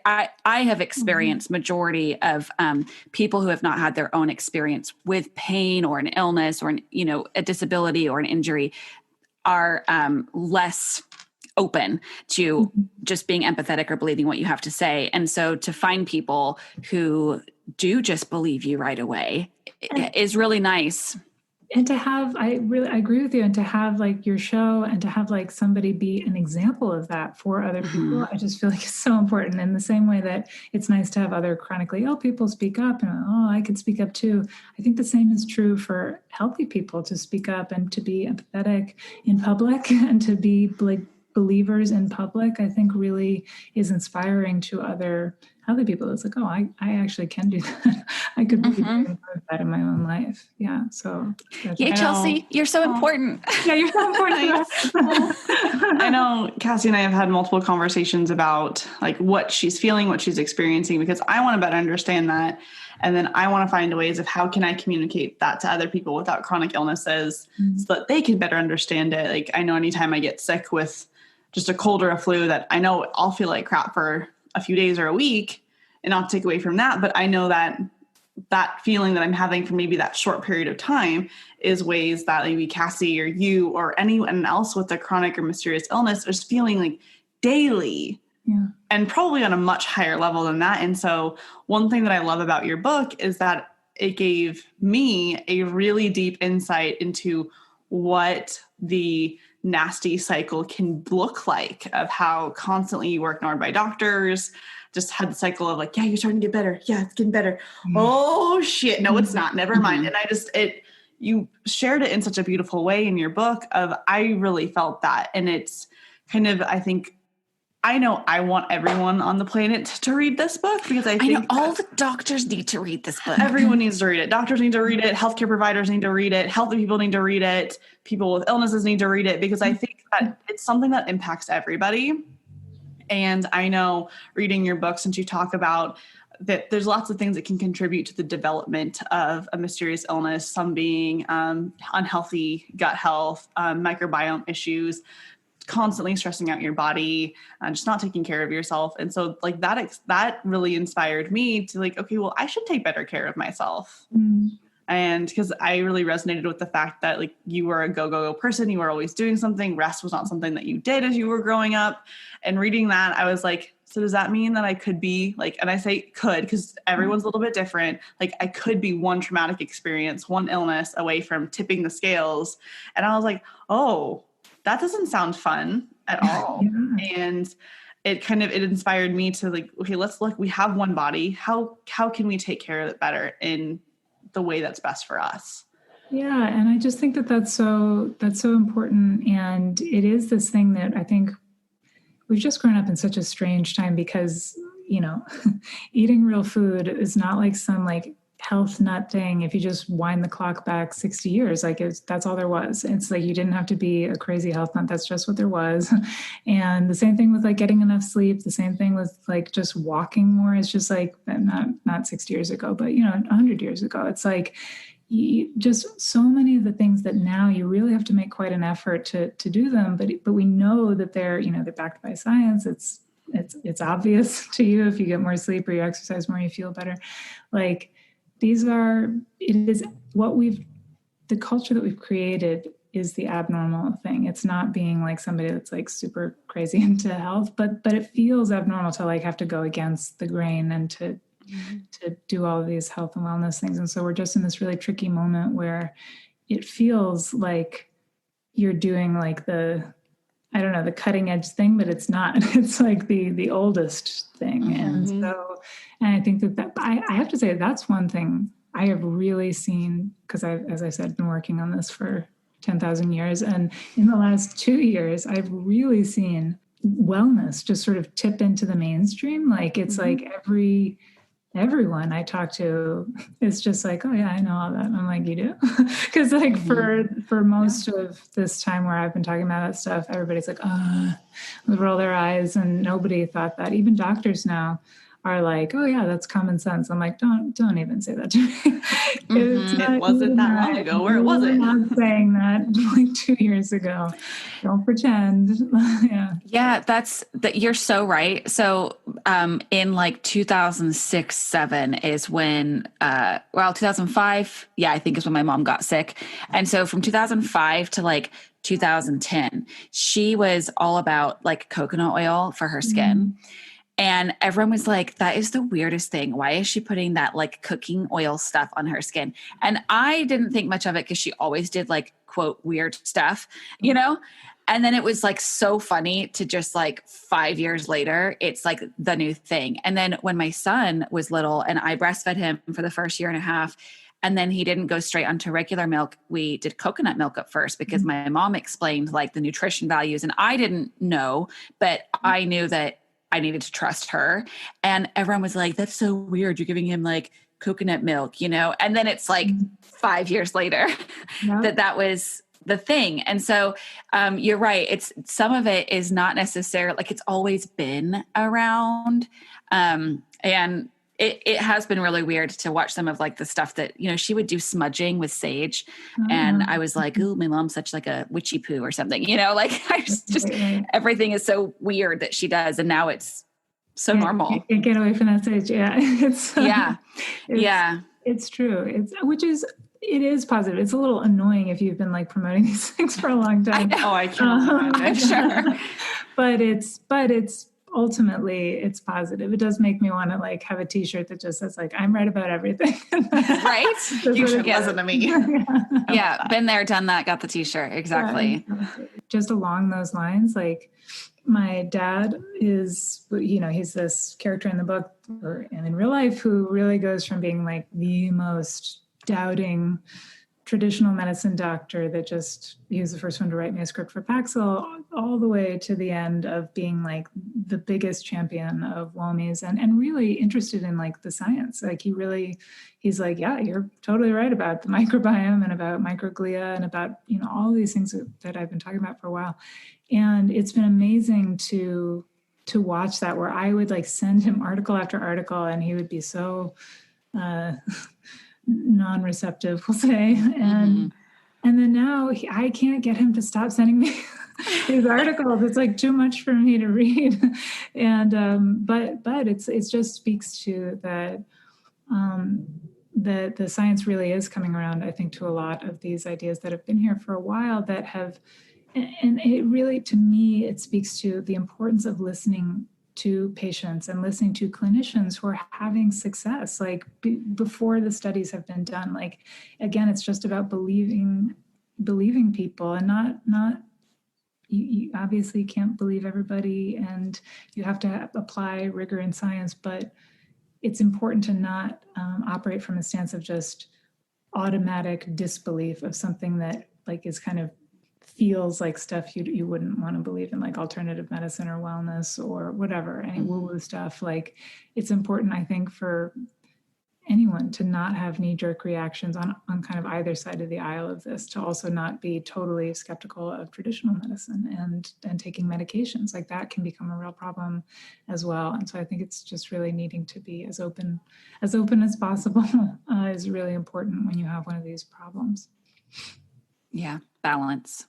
I have experienced majority of people who have not had their own experience with pain or an illness or a disability or an injury are less open to just being empathetic or believing what you have to say. And so to find people who do just believe you right away is really nice. And to have, I agree with you, and to have like your show and to have like somebody be an example of that for other people, I just feel like it's so important. In the same way that it's nice to have other chronically ill people speak up and, I could speak up too. I think the same is true for healthy people to speak up and to be empathetic in public and to be like believers in public, I think really is inspiring to other people. It's like, I actually can do that. I could really do that in my own life. Yeah. So Chelsea, you're so important. Yeah, you're so important. I know Cassie and I have had multiple conversations about like what she's feeling, what she's experiencing, because I want to better understand that. And then I want to find ways of how can I communicate that to other people without chronic illnesses so that they can better understand it. Like I know anytime I get sick with just a cold or a flu, that I know I'll feel like crap for a few days or a week, and not take away from that. But I know that that feeling that I'm having for maybe that short period of time is ways that maybe Cassie or you or anyone else with a chronic or mysterious illness is feeling like daily. Yeah. And probably on a much higher level than that. And so one thing that I love about your book is that it gave me a really deep insight into what the nasty cycle can look like, of how constantly you were ignored by doctors, just had the cycle of like, yeah, you're starting to get better. Yeah, it's getting better. Oh shit. No, it's not. Never mind. And you shared it in such a beautiful way in your book I really felt that. And it's kind of, I know I want everyone on the planet to read this book, because I think all the doctors need to read this book. Everyone needs to read it. Doctors need to read it. Healthcare providers need to read it. Healthy people need to read it. People with illnesses need to read it, because I think that it's something that impacts everybody. And I know reading your book, since you talk about that there's lots of things that can contribute to the development of a mysterious illness, some being unhealthy gut health, microbiome issues, constantly stressing out your body, just not taking care of yourself. And so like that really inspired me to like, okay, well, I should take better care of myself. And because I really resonated with the fact that like you were a go person, you were always doing something. Rest was not something that you did as you were growing up. And reading that, I was like, so does that mean that I could be like, and I say could, because everyone's a little bit different. Like I could be one traumatic experience, one illness away from tipping the scales. And I was like, oh, that doesn't sound fun at all. And it inspired me to like, okay, let's look, we have one body. How can we take care of it better in the way that's best for us? Yeah. And I just think that's so important. And it is this thing that I think we've just grown up in such a strange time, because, eating real food is not like some like health nut thing. If you just wind the clock back 60 years, like that's all there was. It's like, you didn't have to be a crazy health nut. That's just what there was. And the same thing with like getting enough sleep, the same thing with like just walking more. It's just like, not 60 years ago, but 100 years ago, it's like, just so many of the things that now you really have to make quite an effort to do them. But we know that they're backed by science. It's obvious to you. If you get more sleep or you exercise more, you feel better. Like, the culture that we've created is the abnormal thing. It's not being like somebody that's like super crazy into health, but it feels abnormal to like have to go against the grain and to do all of these health and wellness things. And so we're just in this really tricky moment where it feels like you're doing like the cutting edge thing, but it's not. It's like the oldest thing. And I think that I have to say that's one thing I have really seen, because I've, as I said, been working on this for 10,000 years. And in the last 2 years, I've really seen wellness just sort of tip into the mainstream. Like it's like everyone I talk to is just like, oh yeah, I know all that. And I'm like, you do? Because like for most of this time where I've been talking about that stuff, everybody's like, they roll their eyes, and nobody thought that. Even doctors now are like, oh yeah, that's common sense. I'm like, don't even say that to me. It wasn't that long ago. Where was it? I'm not saying that like 2 years ago. Don't pretend. Yeah, you're so right. So, in like 2006, 7 is when, 2005, yeah, I think is when my mom got sick. And so from 2005 to like 2010, she was all about like coconut oil for her skin. And everyone was like, that is the weirdest thing. Why is she putting that like cooking oil stuff on her skin? And I didn't think much of it because she always did like, quote, weird stuff, you know? And then it was like so funny to just like 5 years later, it's like the new thing. And then when my son was little and I breastfed him for the first year and a half, and then he didn't go straight onto regular milk, we did coconut milk at first because my mom explained like the nutrition values. And I didn't know, but I knew that I needed to trust her. And everyone was like, that's so weird. You're giving him like coconut milk, you know? And then it's like 5 years later that was the thing. And so you're right. It's some of it is not necessarily like it's always been around. And it has been really weird to watch some of like the stuff that, you know, she would do smudging with sage. And I was like, ooh, my mom's such like a witchy poo or something, you know, like I just everything is so weird that she does. And now it's so normal. You can't get away from that stage. Yeah. It's true. It is positive. It's a little annoying if you've been like promoting these things for a long time. I can't imagine. Sure. But it's ultimately it's positive. It does make me want to like have a t-shirt that just says like, I'm right about everything. Right? You should listen to me. Yeah. Been there, done that, got the t-shirt. Exactly. Just along those lines, like my dad is, you know, he's this character in the book and in real life who really goes from being like the most doubting traditional medicine doctor that just, he was the first one to write me a script for Paxil, all the way to the end of being like the biggest champion of Lyme's and really interested in like the science. Like he's like, yeah, you're totally right about the microbiome and about microglia and about, you know, all these things that I've been talking about for a while. And it's been amazing to watch that, where I would like send him article after article and he would be so non-receptive, we'll say. And then now I can't get him to stop sending me these articles. It's like too much for me to read. And but it just speaks to that that the science really is coming around, I think, to a lot of these ideas that have been here for a while that have, and it really, to me, it speaks to the importance of listening to patients and listening to clinicians who are having success, like before the studies have been done. Like, again, it's just about believing people and not you obviously can't believe everybody and you have to apply rigor in science, but it's important to not operate from a stance of just automatic disbelief of something that like is kind of feels like stuff you wouldn't want to believe in, like alternative medicine or wellness or whatever, any woo-woo stuff. Like, it's important, I think, for anyone to not have knee-jerk reactions on kind of either side of the aisle of this, to also not be totally skeptical of traditional medicine and taking medications. Like, that can become a real problem as well. And so I think it's just really needing to be as open as possible is really important when you have one of these problems. Yeah, balance.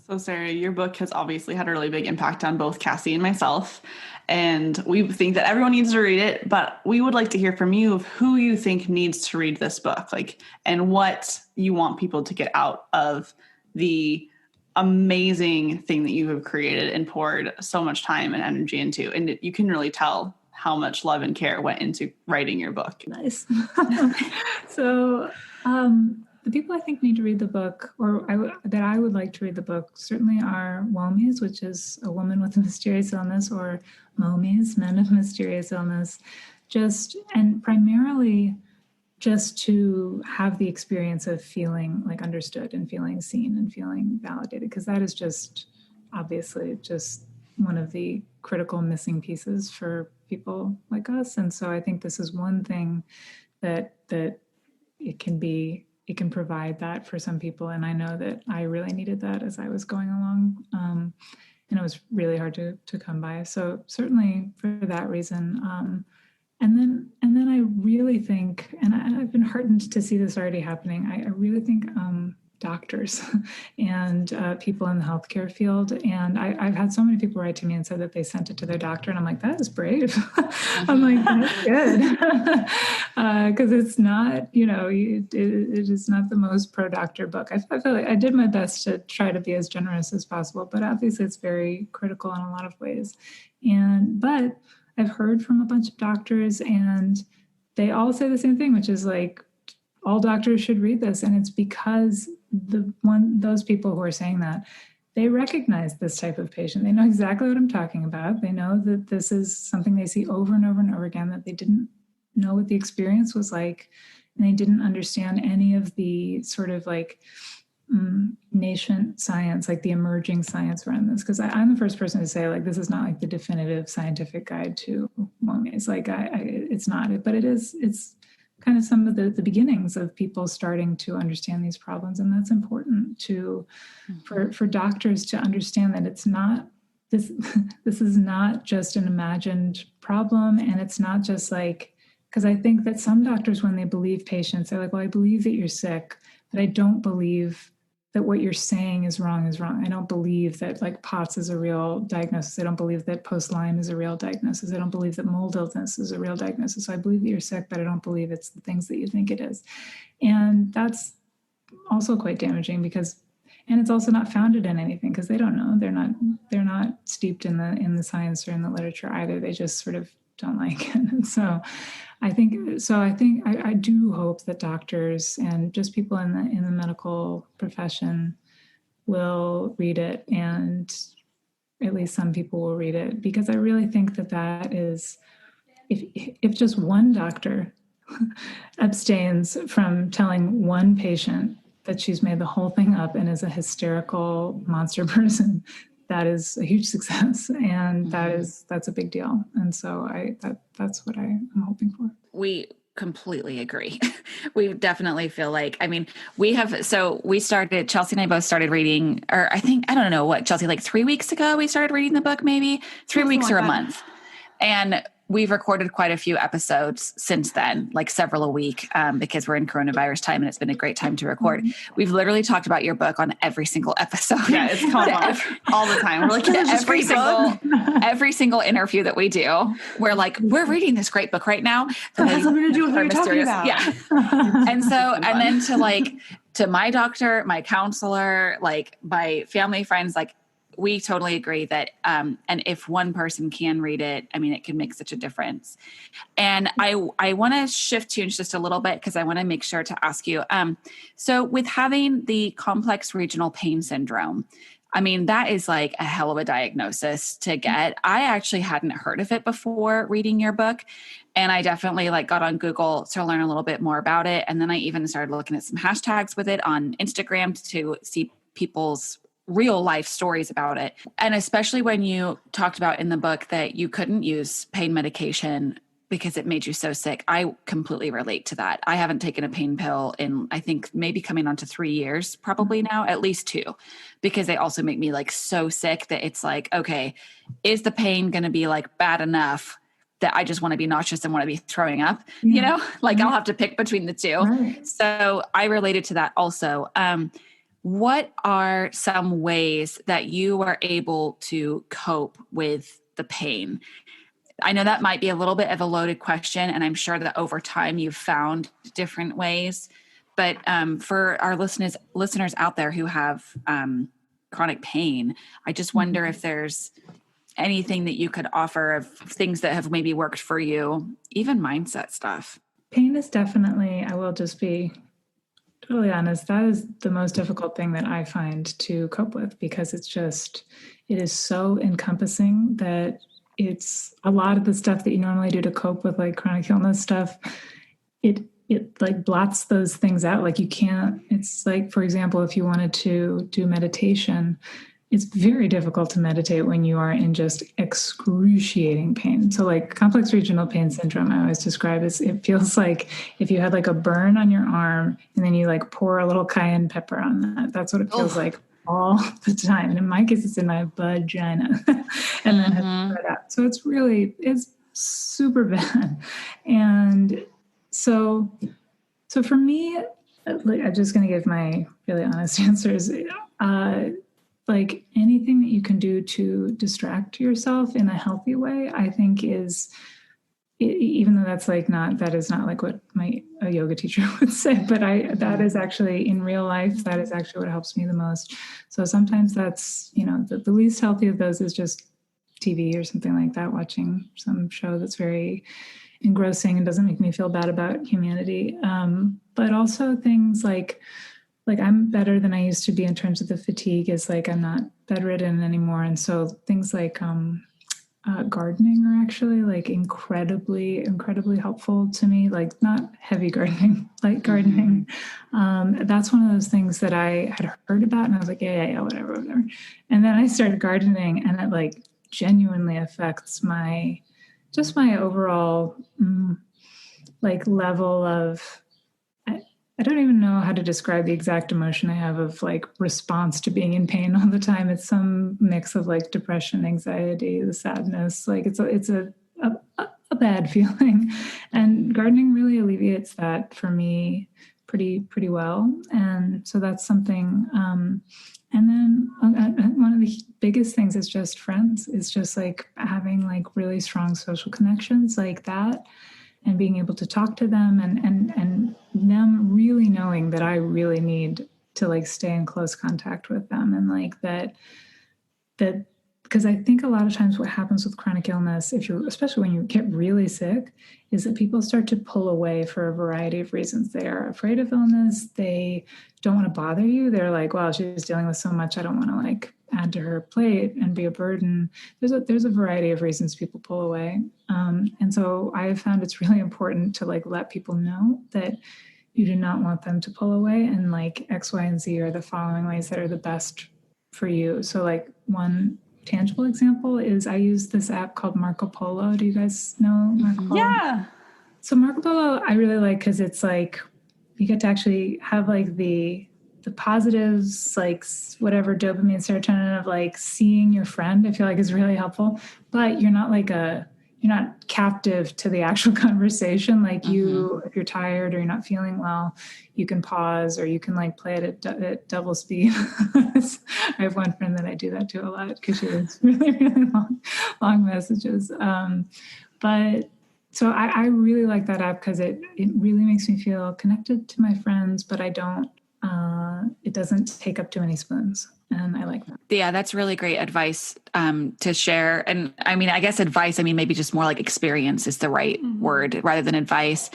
So Sarah, your book has obviously had a really big impact on both Cassie and myself. And we think that everyone needs to read it, but we would like to hear from you of who you think needs to read this book, like, and what you want people to get out of the amazing thing that you have created and poured so much time and energy into. And you can really tell how much love and care went into writing your book. Nice. So, the people I think need to read the book, or that I would like to read the book, certainly are Womies, which is a woman with a mysterious illness, or Momies, men of mysterious illness, and primarily just to have the experience of feeling like understood and feeling seen and feeling validated, because that is just obviously just one of the critical missing pieces for people like us. And so I think this is one thing that it can provide that for some people. And I know that I really needed that as I was going along. and it was really hard to come by. So certainly for that reason. And then I really think, and I've been heartened to see this already happening. I really think doctors and people in the healthcare field, and I've had so many people write to me and said that they sent it to their doctor, and I'm like, that is brave. I'm like, that's good, because it's not, it is not the most pro-doctor book. I feel like I did my best to try to be as generous as possible, but obviously it's very critical in a lot of ways. But I've heard from a bunch of doctors, and they all say the same thing, which is like, all doctors should read this. And it's because those people who are saying that, they recognize this type of patient. They know exactly what I'm talking about. They know that this is something they see over and over and over again, that they didn't know what the experience was like, and they didn't understand any of the sort of like nascent science, like the emerging science around this. Because I'm the first person to say, like, this is not like the definitive scientific guide to Lyme. Like, it's not, but it's kind of some of the beginnings of people starting to understand these problems. And that's important for doctors to understand that it's not, this is not just an imagined problem. And it's not just like, because I think that some doctors, when they believe patients, they're like, well, I believe that you're sick, but I don't believe that what you're saying is wrong. I don't believe that like POTS is a real diagnosis. I don't believe that post-Lyme is a real diagnosis. I don't believe that mold illness is a real diagnosis. So I believe that you're sick, but I don't believe it's the things that you think it is. And that's also quite damaging and it's also not founded in anything, because they don't know. They're not steeped in the science or in the literature either. They just sort of don't like it. And so I do hope that doctors and just people in the medical profession will read it, and at least some people will read it, because I really think that is, if just one doctor abstains from telling one patient that she's made the whole thing up and is a hysterical monster person, that is a huge success, and that's a big deal. And so that's what I'm hoping for. We completely agree. We definitely feel like, we started, Chelsea and I both started reading, or I don't know what, Chelsea, like 3 weeks ago, we started reading the book, maybe 3 weeks or a month. And we've recorded quite a few episodes since then, like several a week, because we're in coronavirus time and it's been a great time to record. We've literally talked about your book on every single episode. Yeah, it's come up all the time. We're like, every single interview that we do, we're like, we're reading this great book right now. That has something to do with what you're talking about. Yeah. And so, and then to my doctor, my counselor, like my family, friends, like, we totally agree that, and if one person can read it, it can make such a difference. And I want to shift tunes just a little bit, because I want to make sure to ask you, so with having the complex regional pain syndrome, that is like a hell of a diagnosis to get. I actually hadn't heard of it before reading your book. And I definitely got on Google to learn a little bit more about it. And then I even started looking at some hashtags with it on Instagram to see people's real life stories about it. And especially when you talked about in the book that you couldn't use pain medication because it made you so sick. I completely relate to that. I haven't taken a pain pill in, I think maybe coming on to 3 years, probably now, at least 2, because they also make me so sick that it's like, okay, is the pain going to be bad enough that I just want to be nauseous and want to be throwing up, I'll have to pick between the two. Right. So I related to that also. What are some ways that you are able to cope with the pain? I know that might be a little bit of a loaded question, and I'm sure that over time you've found different ways. But for our listeners out there who have chronic pain, I just wonder if there's anything that you could offer of things that have maybe worked for you, even mindset stuff. Pain is definitely, I will just be totally honest, that is the most difficult thing that I find to cope with, because it is so encompassing that it's a lot of the stuff that you normally do to cope with chronic illness stuff. It blots those things out. You can't, it's for example, if you wanted to do meditation, it's very difficult to meditate when you are in just excruciating pain. So complex regional pain syndrome, I always describe as, it feels like if you had a burn on your arm and then you pour a little cayenne pepper on that. That's what it feels like all the time. And in my case, it's in my vagina and then has spread out. So it's super bad. And so for me, like, I'm just going to give my really honest answers. Like anything that you can do to distract yourself in a healthy way, I think even though that is not like what a yoga teacher would say, but that is actually in real life, that is actually what helps me the most. So sometimes that's, the least healthy of those is just TV or something like that, watching some show that's very engrossing and doesn't make me feel bad about humanity. But also things like I'm better than I used to be in terms of the fatigue, is like I'm not bedridden anymore. And so things like gardening are actually like incredibly, incredibly helpful to me. Like not heavy gardening, light gardening. That's one of those things that I had heard about and I was like, yeah, whatever. And then I started gardening and it like genuinely affects my overall like level of, I don't even know how to describe the exact emotion I have of like response to being in pain all the time. It's some mix of like depression, anxiety, the sadness. Like it's a bad feeling, and gardening really alleviates that for me pretty well. And so that's something. And then one of the biggest things is just friends. It's just like having like really strong social connections like that. And being able to talk to them and them really knowing that I really need to like stay in close contact with them. And like that, because I think a lot of times what happens with chronic illness, especially when you get really sick, is that people start to pull away for a variety of reasons. They are afraid of illness. They don't want to bother you. They're like, wow, she's dealing with so much. I don't want to like add to her plate and be a burden. There's a variety of reasons people pull away. And so I have found it's really important to like let people know that you do not want them to pull away, and like X, Y, and Z are the following ways that are the best for you. So like one tangible example is I use this app called Marco Polo. Do you guys know Marco Polo? Yeah. So Marco Polo I really like because it's like you get to actually have like the positives, like whatever dopamine, serotonin of like seeing your friend, I feel like is really helpful. But you're not captive to the actual conversation. Like if you're tired or you're not feeling well, you can pause or you can like play it at double speed. I have one friend that I do that to a lot because she has really, really long messages. But so I really like that app because it really makes me feel connected to my friends, but it doesn't take up too many spoons. And I like that. Yeah, that's really great advice to share. And I mean, I guess advice, maybe just more like experience is the right word rather than advice.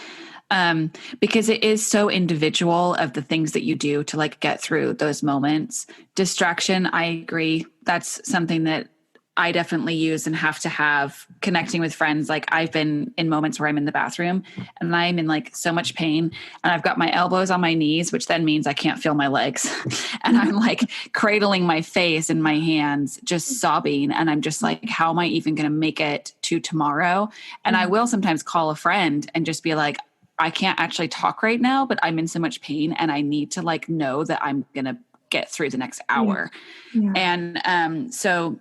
Because it is so individual of the things that you do to like get through those moments. Distraction, I agree. That's something that I definitely use and have to have. Connecting with friends. Like I've been in moments where I'm in the bathroom and I'm in like so much pain and I've got my elbows on my knees, which then means I can't feel my legs. And I'm like cradling my face in my hands, just sobbing. And I'm just like, how am I even going to make it to tomorrow? And I will sometimes call a friend and just be like, I can't actually talk right now, but I'm in so much pain and I need to like know that I'm going to get through the next hour. Yeah. And so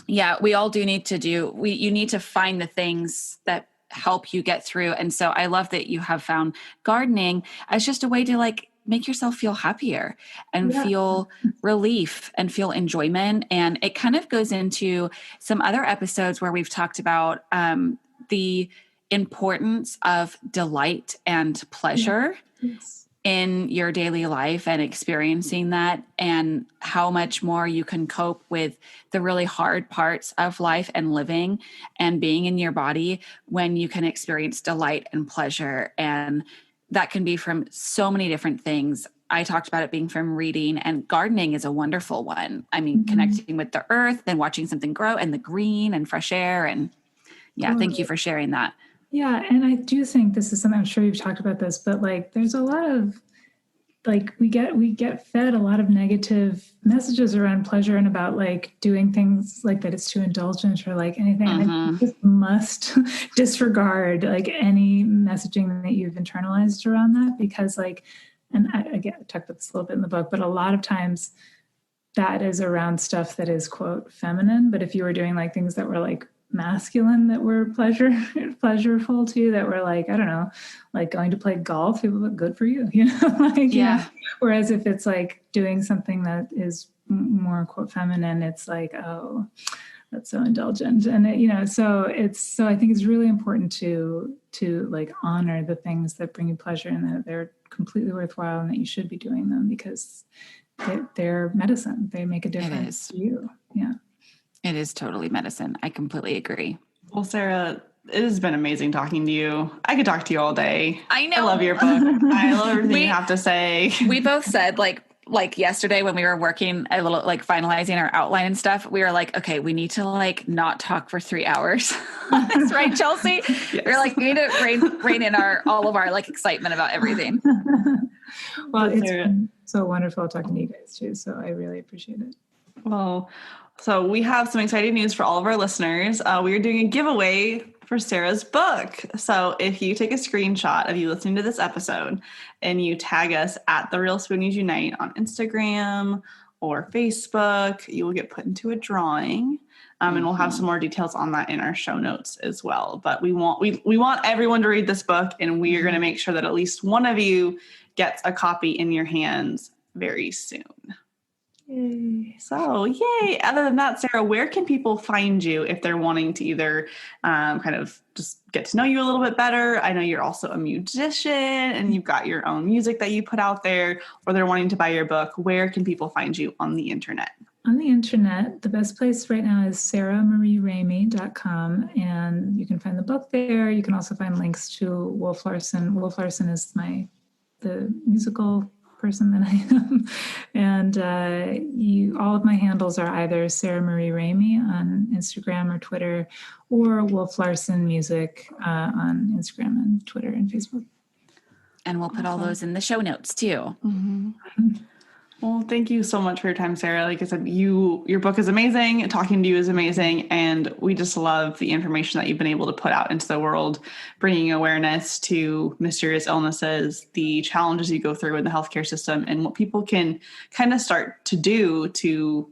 yeah, we all do need to you need to find the things that help you get through. And so I love that you have found gardening as just a way to like make yourself feel happier and feel relief and feel enjoyment. And it kind of goes into some other episodes where we've talked about the importance of delight and pleasure. Yes. In your daily life and experiencing that, and how much more you can cope with the really hard parts of life and living and being in your body when you can experience delight and pleasure. And that can be from so many different things. I talked about it being from reading, and gardening is a wonderful one. Connecting with the earth and watching something grow and the green and fresh air. And thank you for sharing that. Yeah. And I do think this is something, I'm sure you've talked about this, but like, there's a lot of like, we get fed a lot of negative messages around pleasure and about like doing things like that it's too indulgent or like anything. And I just must disregard like any messaging that you've internalized around that, because like, and I talked about this a little bit in the book, but a lot of times that is around stuff that is, quote, feminine. But if you were doing like things that were like masculine, that were pleasureful to you, that were like, I don't know, like going to play golf, people look good for you, like, Yeah. Whereas if it's like doing something that is more, quote, feminine, it's like, oh, that's so indulgent. And so I think it's really important to like honor the things that bring you pleasure and that they're completely worthwhile and that you should be doing them because they're medicine. They make a difference to you. Yeah. It is totally medicine. I completely agree. Well, Sarah, it has been amazing talking to you. I could talk to you all day. I know. I love your book. I love everything you have to say. We both said like yesterday when we were working a little, like finalizing our outline and stuff, we were like, okay, we need to like not talk for 3 hours. That's right, Chelsea? Yes. We were like, we need to rein in all of our like excitement about everything. Well, it's been so wonderful talking to you guys too. So I really appreciate it. Well, so we have some exciting news for all of our listeners. We are doing a giveaway for Sarah's book. So if you take a screenshot of you listening to this episode and you tag us at The Real Spoonies Unite on Instagram or Facebook, you will get put into a drawing. And we'll have some more details on that in our show notes as well. But we want everyone to read this book, and we are going to make sure that at least one of you gets a copy in your hands very soon. Yay. So, yay. Other than that, Sarah, where can people find you if they're wanting to either kind of just get to know you a little bit better? I know you're also a musician and you've got your own music that you put out there, or they're wanting to buy your book. Where can people find you on the internet? On the internet, the best place right now is sarahmarieramey.com, and you can find the book there. You can also find links to Wolf Larson. Wolf Larson is the musical person that I am. And all of my handles are either Sarah Marie Ramey on Instagram or Twitter, or Wolf Larson Music on Instagram and Twitter and Facebook. And we'll put all those in the show notes too. Mm-hmm. Well, thank you so much for your time, Sarah. Like I said, your book is amazing. Talking to you is amazing. And we just love the information that you've been able to put out into the world, bringing awareness to mysterious illnesses, the challenges you go through in the healthcare system, and what people can kind of start to do to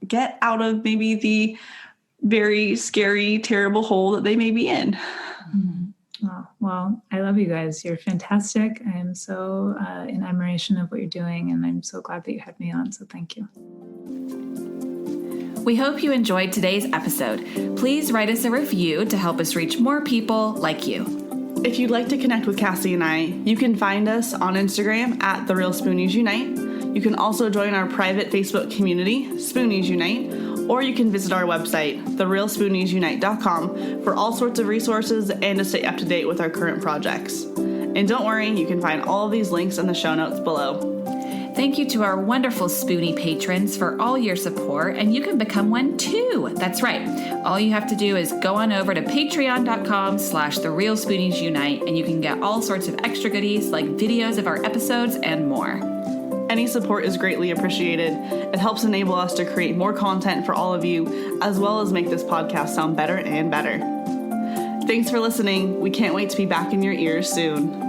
get out of maybe the very scary, terrible hole that they may be in. Mm-hmm. Well, I love you guys. You're fantastic. I am so in admiration of what you're doing, and I'm so glad that you had me on. So thank you. We hope you enjoyed today's episode. Please write us a review to help us reach more people like you. If you'd like to connect with Cassie and I, you can find us on Instagram at The Real Spoonies Unite. You can also join our private Facebook community, Spoonies Unite, or you can visit our website, therealspooniesunite.com, for all sorts of resources and to stay up to date with our current projects. And don't worry, you can find all of these links in the show notes below. Thank you to our wonderful Spoonie patrons for all your support, and you can become one too. That's right. All you have to do is go on over to patreon.com/therealspooniesunite, and you can get all sorts of extra goodies like videos of our episodes and more. Any support is greatly appreciated. It helps enable us to create more content for all of you, as well as make this podcast sound better and better. Thanks for listening. We can't wait to be back in your ears soon.